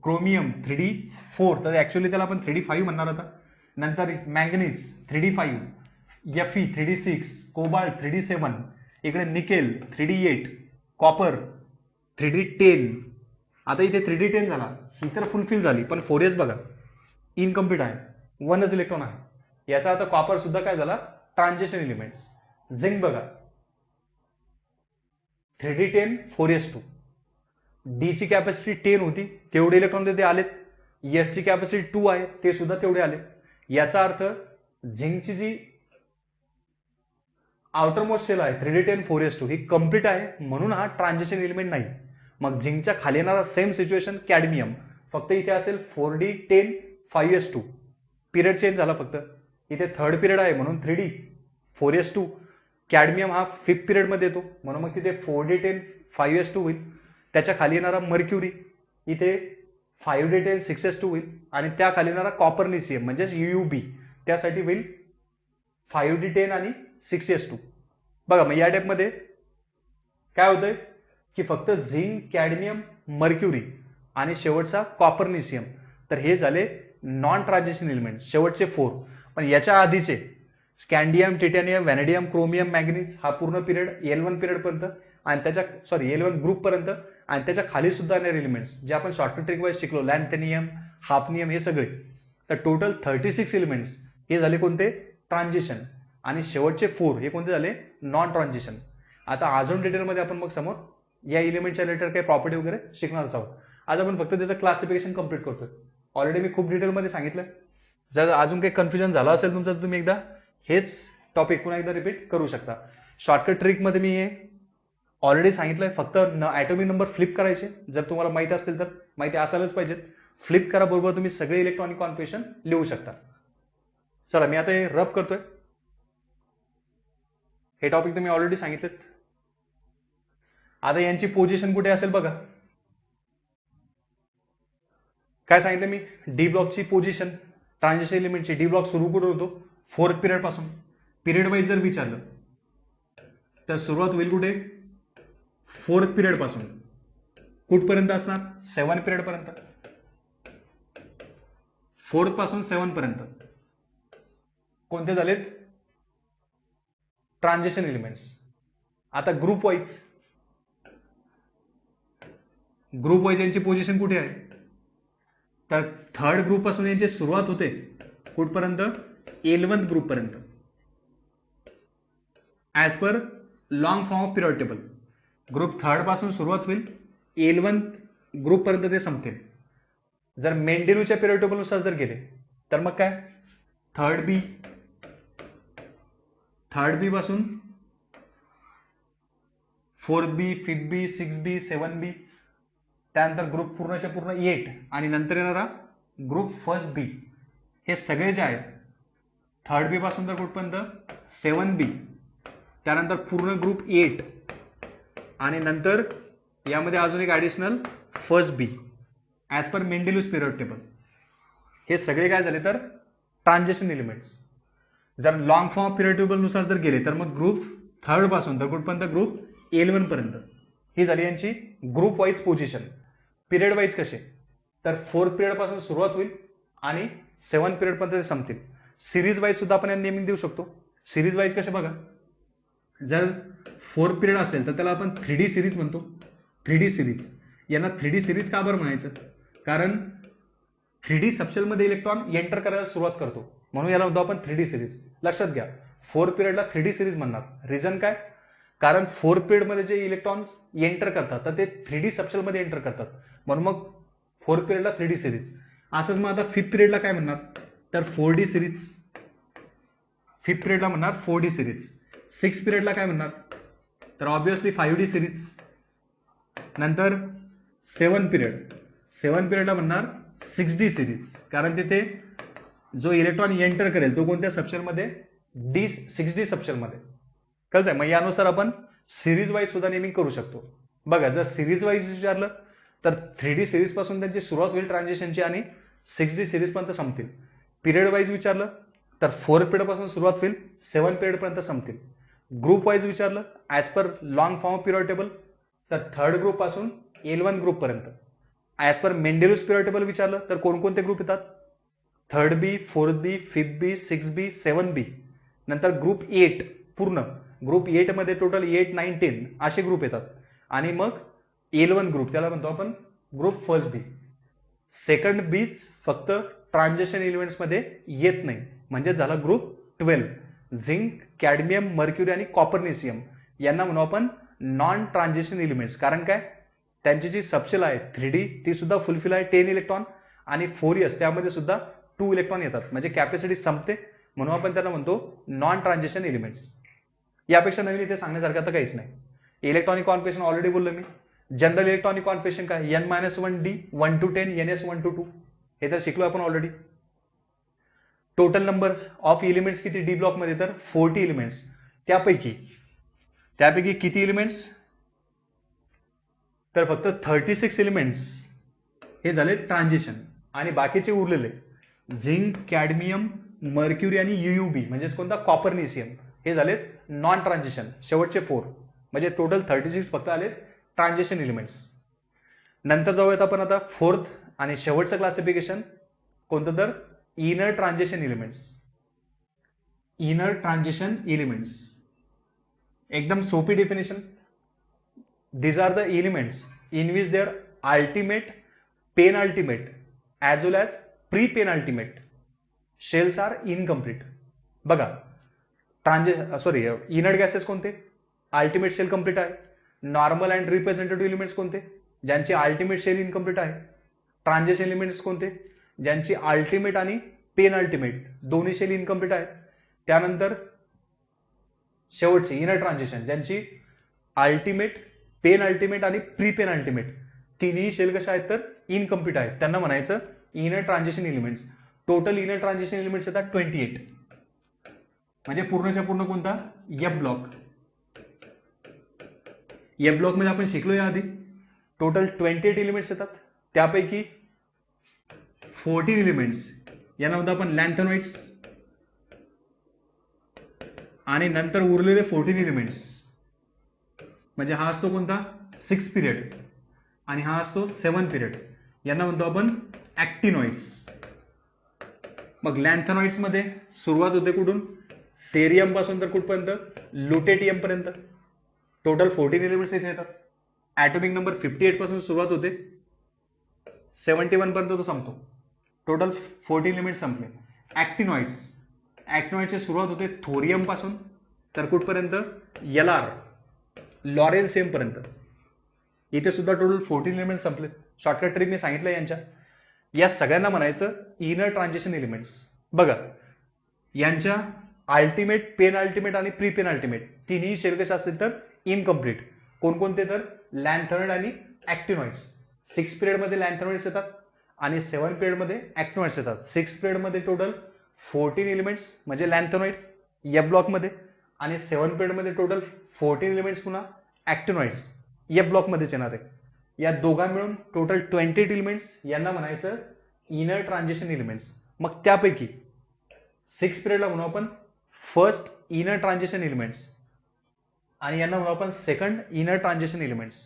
chromium 3D4, तर ऍक्च्युअली त्याला आपण 3D5 म्हणणार होता. नंतर manganese 3D5, Fe 3D6, cobalt 3D7, इकडे निकेल 3D8, कॉपर 3D10. आता इथे 3D10 झाला, ही तर फुलफिल झाली, पण 4s बघा इनकम्प्लीट आहे, 1च इलेक्ट्रॉन आहे. याचा आता कॉपर सुद्धा काय झाला, ट्रान्झिशन एलिमेंट्स. झिंक बघा 3D10 4s2, डी ची कॅपॅसिटी 10 होती, तेवढे इलेक्ट्रॉन तिथे आलेत. एस ची कॅपॅसिटी 2 आहे, ते सुद्धा तेवढे आले. याचा अर्थ झिंकची जी आउटर मोस्ट शेल आहे 3D10 4s2 ही कम्प्लीट आहे, म्हणून हा ट्रान्झिशन एलिमेंट नाही. मग झिंकच्या खाली येणारा सेम सिच्युएशन कॅडमियम, फक्त इथे असेल 4D10 5s2, पिरियड चेंज झाला फक्त. इथे थर्ड पिरियड आहे म्हणून 3D 4s2, कॅडमियम हा 5th पिरियड मध्ये येतो म्हणून मग तिथे 4D10 5s2 होईल. त्याच्या खाली येणारा मर्क्युरी इथे 5D10 6s2 होईल, आणि त्या खाली येणारा कॉपरनिसियम म्हणजेच UUB, त्यासाठी होईल 5D10 आणि 6s2. बघा, मग या टाइप मध्ये काय होतंय की फक्त झिंक, कॅडमियम, मर्क्युरी आणि शेवटचा कॉपरनिसियम, तर हे झाले नॉन ट्रान्झिशन एलिमेंट, शेवटचे 4. पण याच्या आधीचे स्कॅन्डियम, टिटॅनियम, व्हॅनेडियम, क्रोमियम, मॅंगनीज हा पूर्ण पिरियड L1 पिरियड पर्यंत, आणि त्याच्या L1 ग्रुप पर्यंत, आणि त्याच्या खाली सुद्धा येणारे एलिमेंट्स जे आपण शॉर्टकट ट्रिक वाईज शिकलो, लॅन्थेनियम, हाफनियम, हे सगळे, तर टोटल 36 एलिमेंट्स हे झाले कोणते, ट्रान्झिशन. आणि शेवटचे 4 हे कोणते झाले, नॉन ट्रान्झिशन. आता अजून डिटेलमध्ये आपण मग समोर या एलिमेंटच्या रिलेटेड काही प्रॉपर्टी वगैरे शिकणारच आहोत. आज आपण फक्त त्याचं क्लासिफिकेशन कम्प्लीट करतोय. ऑलरेडी मी खूप डिटेलमध्ये सांगितलं. जर अजून काही कन्फ्युजन झालं असेल तुमचं, तर तुम्ही एकदा हेच टॉपिक पुन्हा एकदा रिपीट करू शकता. शॉर्टकट ट्रिक मध्ये मी हे ऑलरेडी सांगितलंय, फक्त ऍटॉमिक नंबर फ्लिप करायचे. जर तुम्हाला माहिती असतील तर माहिती असायलाच पाहिजेत. फ्लिप करा, बरोबर तुम्ही सगळे इलेक्ट्रॉनिक कॉन्फिगरेशन लिहू शकता. चला, मी आता हे रब करतोय. हे टॉपिक तुम्ही ऑलरेडी सांगितलेत. आता यांची पोझिशन कुठे असेल बघा. काय सांगितलं मी, डी ब्लॉकची पोझिशन, ट्रान्झिशन एलिमेंटची डी ब्लॉक सुरू कुठे होतो, 4th पिरियड पासून. पिरियड वाईज जर विचारलं तर सुरुवात होईल कुठे, 4th पिरियड पासून. कुठपर्यंत असणार, 7 पिरियड पर्यंत. 4th पासून 7 पर्यंत कोणते झालेत, ट्रान्झिशन एलिमेंट्स. आता ग्रुप वाईज यांची पोझिशन कुठे आहे, तर थर्ड ग्रुप पासून यांची सुरुवात होते कुठपर्यंत, L1 ग्रुप पर्यंत, as per long form off period table. Group third पासून सुरुवात होईल, L1 ग्रुप पर्यंत ते संपतील. जर मेंडेलूच्या पिरियड टेबल नुसार जर गेले तर मग काय, थर्ड बी पासून 4th बी, 5th बी, 6th बी, 7th बी, त्यानंतर ग्रुप पूर्णच्या पूर्ण 8, आणि नंतर येणारा ग्रुप 1st बी. हे सगळे जे आहेत थर्ड बी पासून तर कुठपर्यंत 7th बी, त्यानंतर पूर्ण ग्रुप 8, आणि नंतर यामध्ये अजून एक ऍडिशनल 1st बी ऍज पर मेंडेलूज पिरियड टेबल. हे सगळे काय झाले तर ट्रान्झिशन एलिमेंट्स. जर लॉंग फॉर्म पिरियड टेबल नुसार जर गेले तर मग ग्रुप थर्ड पासून तर कुठपर्यंत, ग्रुप L1 पर्यंत. ही झाली यांची group wise position. Period wise कसे, तर 4th पिरियड पासून सुरुवात होईल आणि 7th पिरियड पर्यंत ते संपतील. सिरीज वाईज सुद्धा आपण नेमिंग देऊ शकतो. सिरीज वाईज कसे बघा, जर 4 पिरियड असेल तर त्याला आपण 3D सिरीज म्हणतो. 3D series. यांना 3D सिरीज का बरं म्हणायचं? कारण 3D सबशेलमध्ये इलेक्ट्रॉन एंटर करायला सुरुवात करतो, म्हणून याला म्हणतो आपण 3D सिरीज. लक्षात घ्या, 4 पिरियडला 3D सिरीज म्हणणार. रिझन काय? कारण 4 पिरियड मध्ये जे इलेक्ट्रॉन्स एंटर करतात तर ते 3D सबशेलमध्ये एंटर करतात, म्हणून मग 4 पिरियडला 3D सिरीज. असंच मग आता 5th पिरियडला काय म्हणणार? तर 4D सिरीज. 5th पिरियडला म्हणणार 4D सिरीज. 6th पिरियडला काय म्हणणार? तर ऑब्विसली 5D सिरीज. नंतर 7th पिरियडला म्हणणार 6D सिरीज, कारण तिथे जो इलेक्ट्रॉन एंटर करेल तो कोणत्या सबशेलमध्ये? 6D सबशेलमध्ये. कळतंय? मग यानुसार आपण सिरीज वाईज सुद्धा नेमिंग करू शकतो. बघा, जर सिरीज वाईज विचारलं तर 3D सिरीज पासून त्यांची सुरुवात होईल ट्रान्झिशनची आणि 6D सिरीज पर्यंत संपतील. पिरियड वाईज विचारलं तर 4 पिरियड पासून सुरुवात होईल 7 पिरियड पर्यंत संपतील. ग्रुप वाईज विचारलं as per long form off period table तर 3rd ग्रुप पासून L1 ग्रुप पर्यंत. As per Mendeleev's period table विचारलं तर कोणकोणते ग्रुप येतात? 3rd B, 4th B, 5th B, 6th B, 7th B. नंतर ग्रुप 8 पूर्ण. ग्रुप 8 मध्ये टोटल 8, 9, 10 असे ग्रुप येतात. आणि मग L1 ग्रुप, त्याला म्हणतो आपण group 1st B. 2nd B फक्त ट्रान्झिशन एलिमेंट्स मध्ये येत नाही, म्हणजे झाला ग्रुप 12. झिंक, कॅडमियम, मर्क्युरी आणि कॉपरनेशियम यांना म्हणू आपण नॉन ट्रान्झिशन एलिमेंट्स. कारण काय? त्यांची जी सबशेल आहे 3D ती सुद्धा फुलफिल आहे 10 इलेक्ट्रॉन आणि 4s त्यामध्ये सुद्धा 2 इलेक्ट्रॉन येतात, म्हणजे कॅपॅसिटी संपते, म्हणून आपण त्यांना म्हणतो नॉन ट्रान्झिशन एलिमेंट्स. यापेक्षा नवीन इथे सांगण्यासारखं तर काहीच नाही. इलेक्ट्रॉनिक कॉन्फिगरेशन ऑलरेडी बोललो मी. जनरल इलेक्ट्रॉनिक कॉन्फिगरेशन काय? N-1D, 1 to 10, NS 1 to 2. हे तर शिकलो आपण already. Total number of elements किती डी ब्लॉक मध्ये? तर 40 एलिमेंट्स. त्यापैकी किती एलिमेंट्स? तर फक्त 36 एलिमेंट्स हे झाले ट्रान्झिशन, आणि बाकीचे उरलेले झिंक, कॅडमियम, मर्क्युरी आणि UUB म्हणजेच कोणता? कॉपरनेशियम, हे झाले नॉन ट्रान्झिशन. शेवटचे 4 म्हणजे टोटल 36 फक्त आले ट्रान्झिशन एलिमेंट्स. नंतर जाऊयात आपण आता 4th आणि शेवटचं क्लासिफिकेशन कोणतं? तर inner transition elements. Inner transition elements एकदम सोपी definition. These are the elements in which their ultimate, penultimate as well as pre-penultimate shells are incomplete. बघा, इनर्ट गॅसेस कोणते? अल्टिमेट शेल कम्प्लीट आहे. नॉर्मल अँड रिप्रेझेंटेटिव्ह एलिमेंट्स कोणते? ज्यांची ultimate shell incomplete आहे. Transition elements कोणते? ज्यांची ultimate आणि pen ultimate दोन्ही शेल इनकम्प्लीट आहेत. त्यानंतर शेवटचे इनर ट्रान्झिशन ज्यांची अल्टिमेट, पेन अल्टिमेट आणि प्री पेन अल्टिमेट तिन्ही शेल कशा आहेत? तर इनकम्प्लीट आहेत. त्यांना म्हणायचं inner transition elements. Total inner transition elements येतात 28, म्हणजे पूर्णच्या पूर्ण कोणता? F block. F ब्लॉक मध्ये आपण शिकलो या आधी टोटल 28 एलिमेंट्स येतात. त्यापैकी 14 एलिमेंट्स यांना म्हणतो आपण लॅन्थेनॉइड्स, आणि नंतर उरलेले 14 एलिमेंट्स म्हणजे हा असतो कोणता? 6 पिरियड, आणि हा असतो 7 पिरियड, यांना म्हणतो आपण ऍक्टिनॉइड्स. मग लॅन्थेनॉइड्स मध्ये सुरुवात होते कुठून? सेरियम पासून तर कुठपर्यंत? लुटेटियम पर्यंत. टोटल 14 एलिमेंट्स इथे येतात. ऍटॉमिक नंबर 58 पासून सुरुवात होते 71 पर्यंत तो संपतो. टोटल 14 एलिमेंट्स संपले. ऍक्टिनॉइड्सची सुरुवात होते थोरियम पासून तर कुठपर्यंत? LR, लॉरेन्सियम पर्यंत. इथे सुद्धा टोटल 14 एलिमेंट्स संपले. शॉर्टकट ट्रिक मी सांगितलं यांच्या. या सगळ्यांना म्हणायचं इनर ट्रान्झिशन एलिमेंट्स. बघा, यांच्या अल्टिमेट, पेन अल्टिमेट आणि प्री पेन अल्टिमेट तिन्ही शेल कशा असतील? तर इनकम्प्लीट. कोणकोणते? तर लॅन्थेनॉइड आणि ऍक्टिनॉइड्स. 6 पिरियड मध्ये लॅन्थेनॉइड्स येतात आणि 7 पिरियड मध्ये ऍक्टिनॉइड्स येतात. 6 पिरियड मध्ये टोटल 14 एलिमेंट्स म्हणजे लॅन्थेनॉइड F ब्लॉक मध्ये, आणि 7 पिरियड मध्ये टोटल 14 एलिमेंट्स पुन्हा ऍक्टिनॉइड्स F ब्लॉक मध्येच येणार आहे. या दोघां मिळून टोटल 28 एलिमेंट्स यांना म्हणायचं इनर ट्रान्झिशन एलिमेंट्स. मग त्यापैकी 6 पिरियडला म्हणू आपण फर्स्ट इनर ट्रान्झिशन एलिमेंट्स, आणि यांना म्हणू आपण सेकंड इनर ट्रान्झिशन एलिमेंट्स.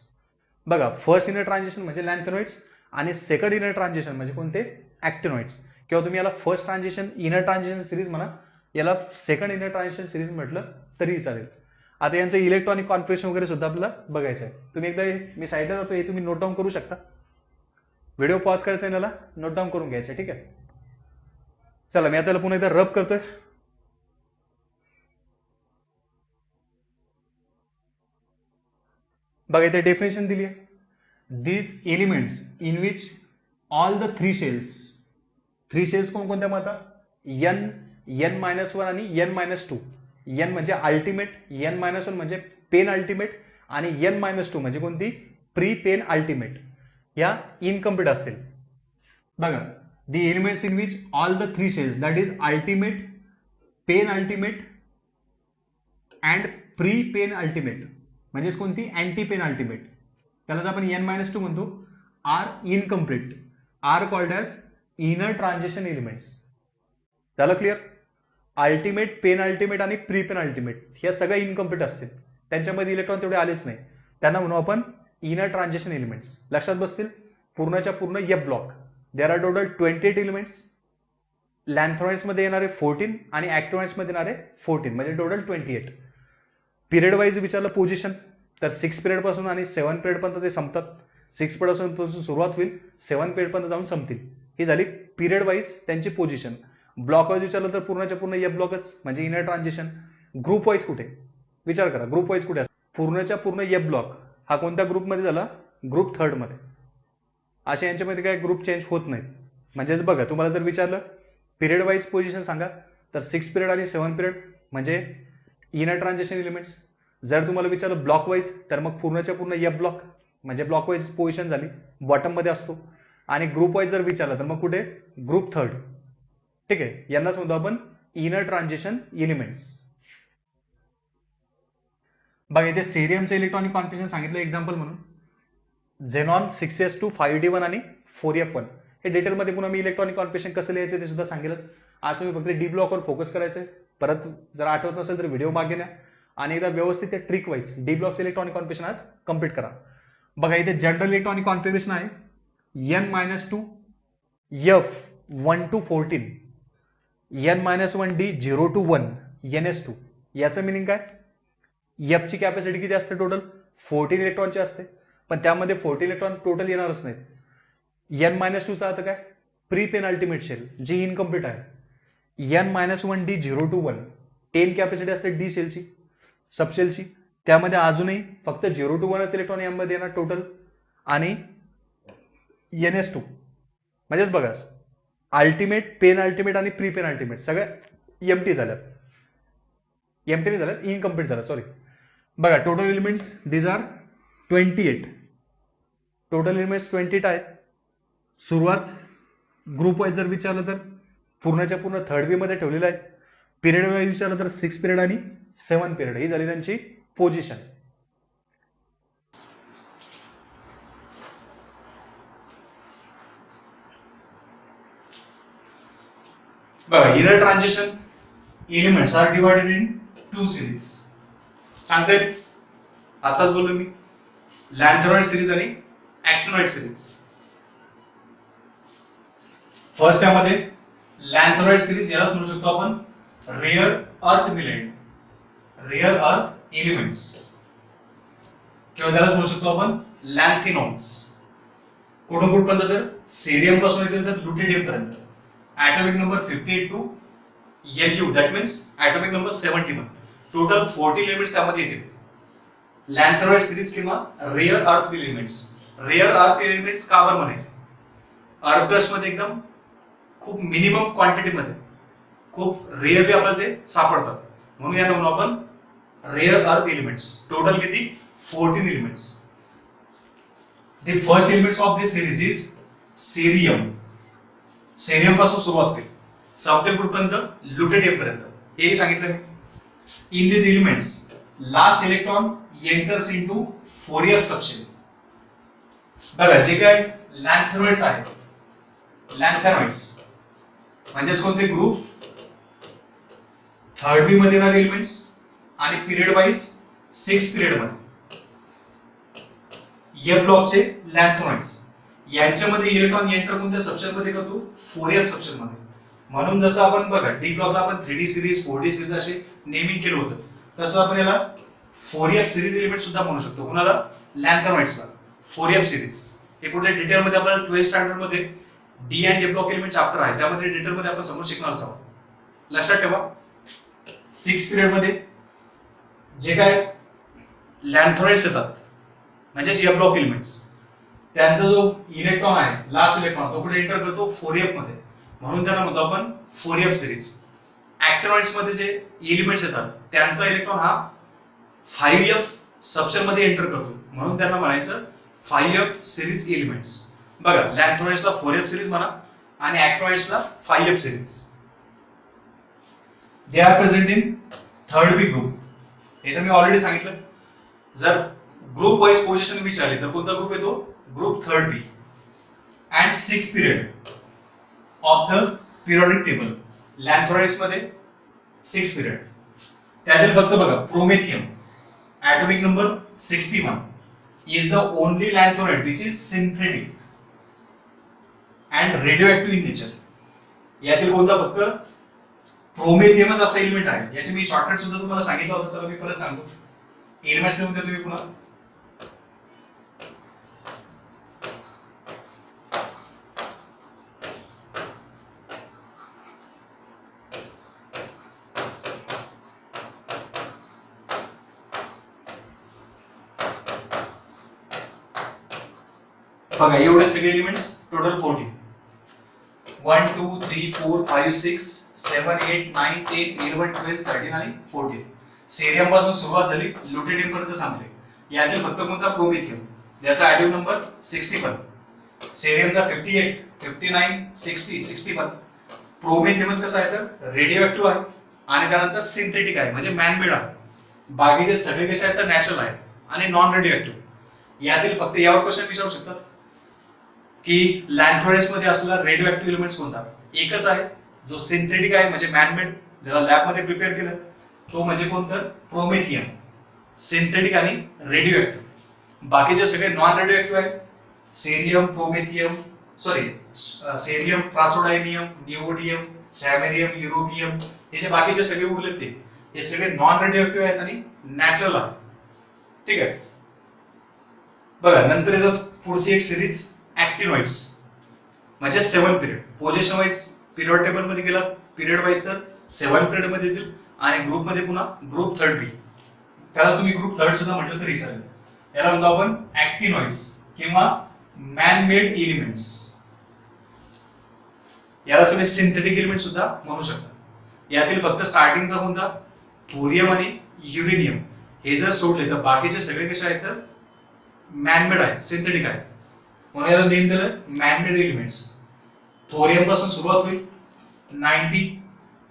बघा, फर्स्ट इनर ट्रान्झिशन म्हणजे लॅन्थेनॉइड्स आणि सेकंड इनर ट्रान्झिशन म्हणजे कोणते? ऍक्टिनॉइड्स. किंवा तुम्ही याला first transition inner transition series म्हणा, याला सेकंड इनर ट्रान्झिशन सिरीज म्हटलं तरी चालेल. आता यांचं इलेक्ट्रॉनिक कॉन्फिगरेशन वगैरे सुद्धा आपल्याला बघायचं आहे. तुम्ही एकदा मी साईडला जातो, हे तुम्ही नोट डाऊन करू शकता. व्हिडिओ पॉज करायचा आहे, याला नोट डाऊन करून घ्यायचं. ठीक आहे, चला मी आता पुन्हा एकदा रब करतोय. बघा इथे डेफिनेशन दिली आहे. These elements in which all the three shells कोणकोणत्या म्हणतात? एन, N-1 आणि N-2. N म्हणजे अल्टिमेट, N-1 म्हणजे पेन अल्टिमेट आणि N-2 म्हणजे कोणती? Pre penultimate. या इनकम्प्लीट असतील. बघा, the elements in which all the three shells that is ultimate, penultimate and pre penultimate म्हणजेच कोणती? Antepenultimate. त्यालाच आपण N-2 म्हणतो. Are incomplete, are called as inner transition elements. झालं clear? Ultimate, penultimate आणि pre penultimate हे सगळे incomplete असतील. त्यांच्यामध्ये इलेक्ट्रॉन तेवढे आलेच नाही, त्यांना म्हणू आपण इनर ट्रान्झिशन एलिमेंट्स. लक्षात बसतील. पूर्णच्या पूर्ण F block. There are total 28 elements. Lanthanoids मध्ये येणारे 14 आणि ऍक्टिनॉइड्स मध्ये येणारे 14 म्हणजे टोटल 28. पिरियड वाईज विचारलं पोझिशन तर 6 पिरियड पासून आणि 7 पिरियड पर्यंत ते संपतात. 6 पिरियड पासून सुरुवात होईल, 7 पिरियड पर्यंत जाऊन संपतील. ही झाली पिरियड वाईज त्यांची पोझिशन. ब्लॉक वाईज विचारलं तर पूर्णच्या पूर्ण एफ ब्लॉकच म्हणजे इनर ट्रान्झिशन. ग्रुप वाईज कुठे विचार करा, ग्रुप वाईज कुठे असतो? पूर्णच्या पूर्ण एफ ब्लॉक हा कोणत्या ग्रुपमध्ये झाला? ग्रुप 3rd मध्ये. अशा यांच्यामध्ये काय ग्रुप चेंज होत नाहीत. म्हणजेच बघा, तुम्हाला जर विचारलं पिरियड वाईज पोझिशन सांगा तर 6 पिरियड आणि 7 पिरियड म्हणजे इनर ट्रान्झिशन एलिमेंट्स. जर तुम्हाला विचारलं ब्लॉक वाईज तर मग पूर्णच्या पूर्ण एफ ब्लॉक म्हणजे ब्लॉक वाईज पोझिशन झाली, बॉटम मध्ये असतो. आणि ग्रुप वाईज जर विचारलं तर मग कुठे? Group 3rd. ठीक आहे, यांनाच म्हणतो आपण इनर ट्रान्झिशन एलिमेंट्स. बघा इथे सेरियमचं इलेक्ट्रॉनिक कॉन्फिगरेशन सांगितलं एक्झाम्पल म्हणून. झेनॉन 6s2, 5d1 आणि 4f1. हे डिटेलमध्ये पुन्हा मी इलेक्ट्रॉनिक कॉन्फिगरेशन कसं लिहायचं ते सुद्धा सांगेलच. आज तुम्ही फक्त डी ब्लॉकवर फोकस करायचंय. परत जर आठवत नसेल तर व्हिडिओ मागे न्या आणि एकदा व्यवस्थित ते ट्रिक वाईज डी ब्लॉकचं इलेक्ट्रॉनिक कॉन्फिगरेशन आज कम्प्लीट करा. बघा इथे जनरल इलेक्ट्रॉनिक कॉन्फिगरेशन आहे N-2 F 1 to 14, N-1D 0 to 1 NS2. याचं मिनिंग काय? F ची कॅपॅसिटी किती असते? टोटल 14 इलेक्ट्रॉनची असते, पण त्यामध्ये 40 इलेक्ट्रॉन टोटल येणारच नाहीत. N-2 चा अर्थ काय? प्री पेन अल्टिमेट शेल जी इनकम्प्लीट आहे. N-1D 0 to 1 10 कॅपॅसिटी असते डी सेलची, सबसेलची. त्यामध्ये अजूनही फक्त 0 to 1च इलेक्ट्रॉन यामध्ये येणार टोटल. आणि NS2 म्हणजेच बघा, अल्टिमेट, पेन अल्टिमेट आणि प्री पेन अल्टिमेट सगळ्या एम्प्टी झाल्यात. एम्प्टी नाही झाल्यात, इनकम्प्लीट झाल्यात, सॉरी. बघा total elements these are 28. Total elements 28 आहेत. सुरुवात ग्रुप वाईज जर विचारलं तर पूर्णच्या पूर्ण 3rd बी मध्ये ठेवलेलं आहे. पिरियड वाईज विचारलं तर 6 पिरियड आणि 7 पिरियड ही झाली त्यांची पोझिशन. बघा, inner transition elements are divided in 2 series. सांगता येईल? आताच बोललो मी, लॅन्थरॉइड सिरीज आणि ऍक्टिनॉइड सिरीज. फर्स्ट त्यामध्ये लॅन्थरॉइड सिरीज यालाच म्हणू शकतो आपण रेअर अर्थ मिलेंट, रेअर अर्थ एलिमेंट्स, किंवा त्यालाच म्हणू शकतो आपण लॅन्थिनॉन्स. कुठून कुठपर्यंत? तर सेरियम पासून येतील तर लुटिडियम पर्यंत. atomic number 58 to Lu, that means atomic number 71. Total 40 elements त्यामध्ये येतील. लॅन्थरॉइड सिरीज किंवा rare earth elements. Rare earth elements का बरं म्हणायचं? अर्थ क्रस्ट मध्ये एकदम खूप मिनिमम क्वांटिटी मध्ये खूप रेअरली आपल्याला ते सापडतात, म्हणून यांना म्हणू आपण रेअर अर्थ एलिमेंट्स. टोटल किती? 14 elements. The first elements of this series is cerium. Cerium पासून सुरुवात होईल, संपते कुठपर्यंत? लुटिडियम पर्यंत. हे सांगितलं मी. In this elements last electron enters into 4f subshell. बघा, जे काय लॅन्थरॉइड्स आहेत, लॅन्थरॉइड्स म्हणजेच कोणते? ग्रुप 3rd बी मध्ये येणारे एलिमेंट्स आणि पिरियड वाईज 6 पिरियड मध्ये एफ ब्लॉकचे लॅन्थरॉइड्स. यांच्यामध्ये इलेक्ट्रॉन एंटर कोणत्या सबशेल मध्ये करतो? 4f सबशेल मध्ये. म्हणून जसं आपण बघा डी ब्लॉकला आपण 3d सिरीज 4d सिरीज असे नेमिंग केलं होतं, तसं आपण याला 4f सिरीज एलिमेंट सुद्धा म्हणू शकतो. कुणाला? लॅन्थोनाइड्सला 4f सिरीज. हे पुढे डिटेलमध्ये आपल्याला 12th स्टँडर्ड मध्ये D and D block element chapter आहे, त्यामध्ये डिटेलमध्ये आपण समोर शिकणारच आहोत. लक्षात ठेवा 6 पिरियड मध्ये जे काय लॅन्थोनाइड्स येतात म्हणजेच एफ ब्लॉक एलिमेंट्स, त्यांचा जो इलेक्ट्रॉन आहे लास्ट इलेक्ट्रॉन तो कुठे एंटर करतो? 4f मध्ये, म्हणून त्यांना म्हणतो आपण 4f सिरीज. ऍक्टिनॉइड्स मध्ये जे एलिमेंट्स येतात त्यांचा इलेक्ट्रॉन हा 5f सबसेल मध्ये एंटर करतो, म्हणून त्यांना म्हणायचं 5f सिरीज एलिमेंट्स. बघा लॅन्थोनाइड्सला 4f सिरीज म्हणा आणि ऍक्टिनॉइड्सला 5f series. They are present in third B group. हे तर मी ऑलरेडी सांगितलं. जर ग्रुप वाईज पोझिशन विचारली तर कोणता ग्रुप येतो? Group third B. And 6 period of the periodic table. Lanthanides मध्ये 6 पिरियड. त्यातील फक्त बघा promethium atomic number 61 is the only lanthanide which is synthetic and radioactive in nature. यातील कोणता? फक्त प्रोमेथियमच असा एलिमेंट आहे. याची मी शॉर्टकट सुद्धा तुम्हाला सांगितलं होतं, चला मी परत सांगतो. एलिमेंट्स लिहून द्या तुम्ही पुन्हा. बघा एवढे सगळे एलिमेंट्स टोटल 14. 1 2 3 4 5 6 7 8 9 10 11 12 13 आणि 14. सेरियम पासून सुरुवात झाली लुटेडियम पर्यंत संपले. यातील फक्त कोणता? प्रोमेथियम, ज्याचा ॲटॉमिक नंबर 61. सेरियमचा 58 59 60 61. प्रोमेथियमच कसा आहे तर रेडिओ ऍक्टिव्ह आहे आणि त्यानंतर सिंथेटिक आहे म्हणजे मॅनमेड आहे. बाकीचे सगळे कसे आहेत तर नॅचरल आहे आणि नॉन रेडिओ ऍक्टिव्ह. यातील फक्त यावर क्वेश्चन विचारू शकतात की लॅन्थोनाइड्स मध्ये असलेला रेडिओ ऍक्टिव्ह एलिमेंट्स कोणता? एकच आहे जो सिंथेटिक आहे म्हणजे मॅनमेड, ज्याला लॅब मध्ये प्रिपेअर केलं, तो म्हणजे कोणतं? प्रोमेथियम. सिंथेटिक आणि रेडिओ ऍक्टिव्ह. बाकीचे सगळे नॉन रेडिओ ऍक्टिव्ह आहे. सेरियम, प्रोमेथियम, सेरियम, प्रासोडायनियम, निओडियम, सॅमेरियम, युरोपियम, हे जे बाकीचे सगळे उरलेत ते हे सगळे नॉन रेडिओ ऍक्टिव्ह आहेत आणि नॅचरल आहे. ठीक आहे. बघा नंतर येतात पुढची एक सिरीज ऍक्टिनॉइड्स म्हणजे 7 period. Position wise period table मध्ये गेला पिरियड वाईज तर 7 पिरियड मध्ये येतील आणि ग्रुप मध्ये पुन्हा ग्रुप थर्ड बी. त्यालाच तुम्ही ग्रुप थर्ड सुद्धा म्हटलं तरी चालेल. याला म्हणतो आपण ऍक्टिनॉइड्स किंवा मॅन मेड एलिमेंट्स. याला तुम्ही सिंथेटिक एलिमेंट सुद्धा म्हणू शकता. यातील फक्त स्टार्टिंगचा कोणता? थोरियम आणि युरेनियम. हे जर सोडले तर बाकीचे सगळे कसे आहेत तर मॅनमेड आहेत, सिंथेटिक आहेत, म्हणून याला नेम दिलं मॅनमेड एलिमेंट्स. थोरियम पासून सुरुवात होईल 90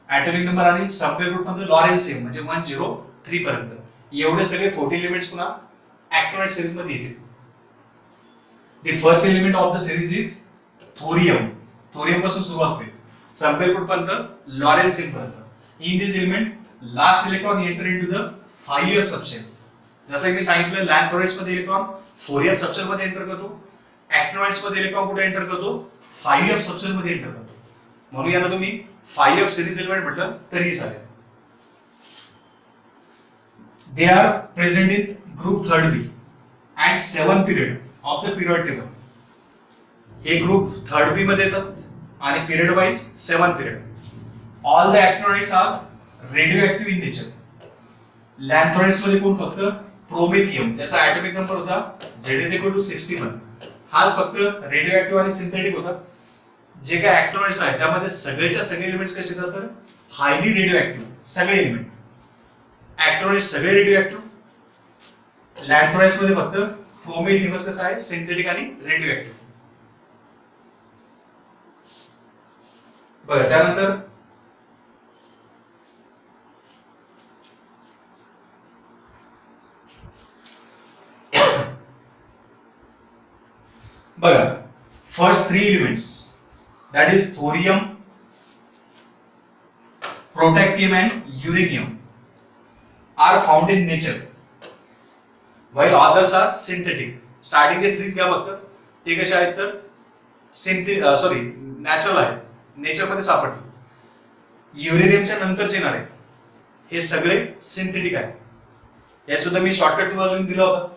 ॲटॉमिक नंबर आणि सबवेल ग्रुप मध्ये लॉरेन्सियम म्हणजे 103 पर्यंत. एवढे सगळे 40 एलिमेंट्स पुन्हा ऍक्टिनॉइड सिरीज मध्ये येतील. The first element of the series is thorium. Thorium पासून सुरुवात होईल सबवेल ग्रुप पर्यंत लॉरेन्सियम पर्यंत. In this element last electron enter into the 5f सबसेल. जसं की मी सांगितलं लॅन्थोनाइड्स मध्ये इलेक्ट्रॉन 4f सबसेल मध्ये एंटर करतो. ऍक्टिनॉइड्स मध्ये इलेक्ट्रॉन कुठे एंटर करतो? 5f सबसेल मध्ये एंटर करतो. म्हणून याला तुम्ही 5f सिरीज एलिमेंट म्हटलं तरीही चालेल. They are present in group third B and 7 period of the period table. हे ग्रुप थर्ड बी मध्ये येतात आणि period wise 7 period. All the actinoids are radioactive in nature. Lanthanides मध्ये कोण? फक्त प्रोमेथियम, ज्याचा ऍटॉमिक नंबर होता Z=61. हाच फक्त रेडिओ ऍक्टिव्ह आणि सिंथेटिक होता. जे काय ऍक्टिनॉइड्स आहेत त्यामध्ये सगळेच्या सगळे एलिमेंट्स कसे येतात तर हायली रेडिओ ऍक्टिव्ह. सगळे एलिमेंट ऍक्टिनॉइड्स सगळे रेडिओ ऍक्टिव्ह. लॅन्थोनाइड्स मध्ये फक्त प्रोमेथियमच कसं आहे सिंथेटिक आणि रेडिओ ऍक्टिव्ह. बघा त्यानंतर बघा first 3 elements that is thorium, protactinium and uranium are found in nature while others are synthetic. Starting जे 3 घ्या फक्त ते कसे आहेत तर नॅचरल आहे, नेचर मध्ये सापडतील. युरेनियमच्या नंतरचे येणारे हे सगळे सिंथेटिक आहे. यात सुद्धा मी शॉर्टकट तुम्हाला लिंक दिला होता.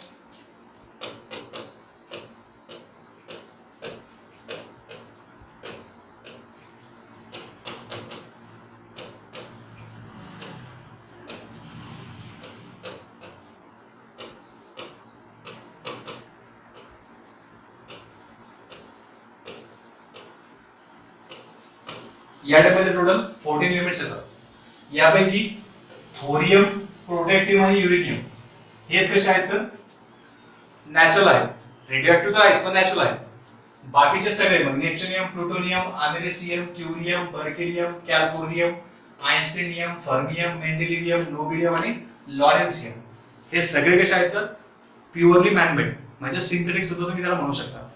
या टाइपमध्ये टोटल 14 एलिमेंट्स येतात. यापैकी थोरियम, प्रोटॅक्टिव्ह आणि युरेनियम हेच कसे आहेत तर नॅचरल आहेत. रेडिओएक्टिव्ह तर आहेच पण नॅचरल आहेत. बाकीचे सगळे मग नेप्च्युनियम, प्लुटोनियम, अमेरिसियम, क्युरियम, बर्केलियम, कॅलिफोर्नियम, आइन्स्टाइनियम, फर्मियम, मेंडेलियम, नोबिलियम आणि लॉरेन्सियम हे सगळे कसे आहेत तर प्युअरली मॅनमेड म्हणजे सिंथेटिक सुद्धा तुम्ही त्याला म्हणू शकता.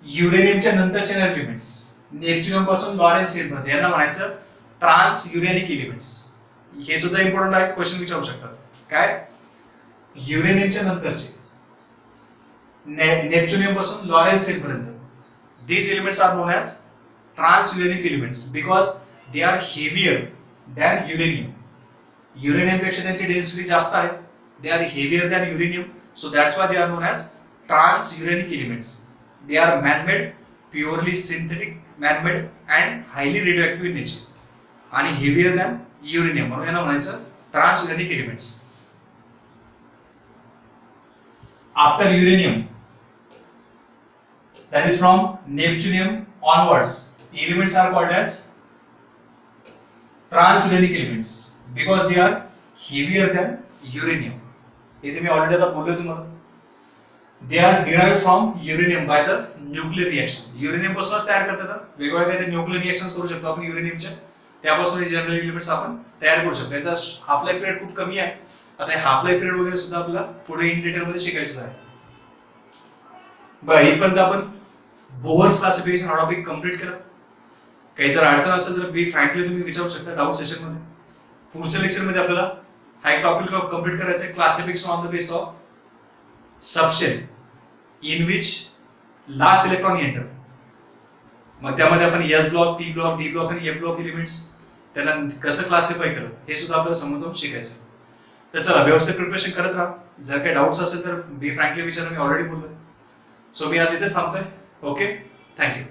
युरेनियमच्या नंतरचे एलिमेंट्स नेप्च्युनियम पासून लॉरेन्सियम पर्यंत यांना म्हणायचं ट्रान्स युरेनिक एलिमेंट्स. हे सुद्धा इम्पॉर्टंट आहे, क्वेश्चन विचारू शकतात. काय युरेनियमच्या नंतरचे नेप्च्युनियम पासून लॉरेन्सियम पर्यंत these elements are known as transuranic elements because they are heavier than uranium. Uranium पेक्षा त्यांची डेन्सिटी जास्त आहे. They are heavier than uranium, so that's why they are known as transuranic elements. They are man-made, purely synthetic, man-made and highly radioactive in nature. आणि heavier than uranium म्हणून यांना म्हणायचं transuranic elements. After uranium, that is from Neptunium onwards, elements are called as transuranic elements because they are heavier than uranium. हे मी already आता बोललो तुम्हाला. They are derived from uranium by the nuclear reaction. Uranium पासूनच तयार करतात. वेगवेगळ्या काही nuclear reactions करू शकतो आपण युरेनियमच्या. त्यापासून जनरल एलिमेंट्स आपण तयार करू शकतो. याचा हाफ लाईफ पिरियड खूप कमी आहे. आता हे हाफ लाईफ पिरियड वगैरे सुद्धा आपल्याला पुढे इन डिटेल मध्ये शिकायचं आहे. बरं, इथपर्यंत आपण बोहर्स क्लासिफिकेशन टॉपिक कंप्लीट केलं. काही जर अडचण असेल तर बी फ्रँकली तुम्ही विचारू शकता डाऊट सेशन मध्ये. पुढच्या लेक्चर मध्ये आपल्याला हा एक टॉपिक कंप्लीट करायचा आहे, classification on the base of subshell in which last electron enter. मग त्यामध्ये आपण S block, P block, D block आणि एफ ब्लॉक एलिमेंट्स त्यांना कसं क्लासिफाय केलं हे सुद्धा आपल्याला समजून शिकायचं. तर चला व्यवस्थित प्रिपरेशन करत राहा. जर काही डाऊट्स असेल तर बी फ्रँकली विचारा, मी ऑलरेडी बोललोय. सो मी आज इथेच थांबतोय. Okay, thank you.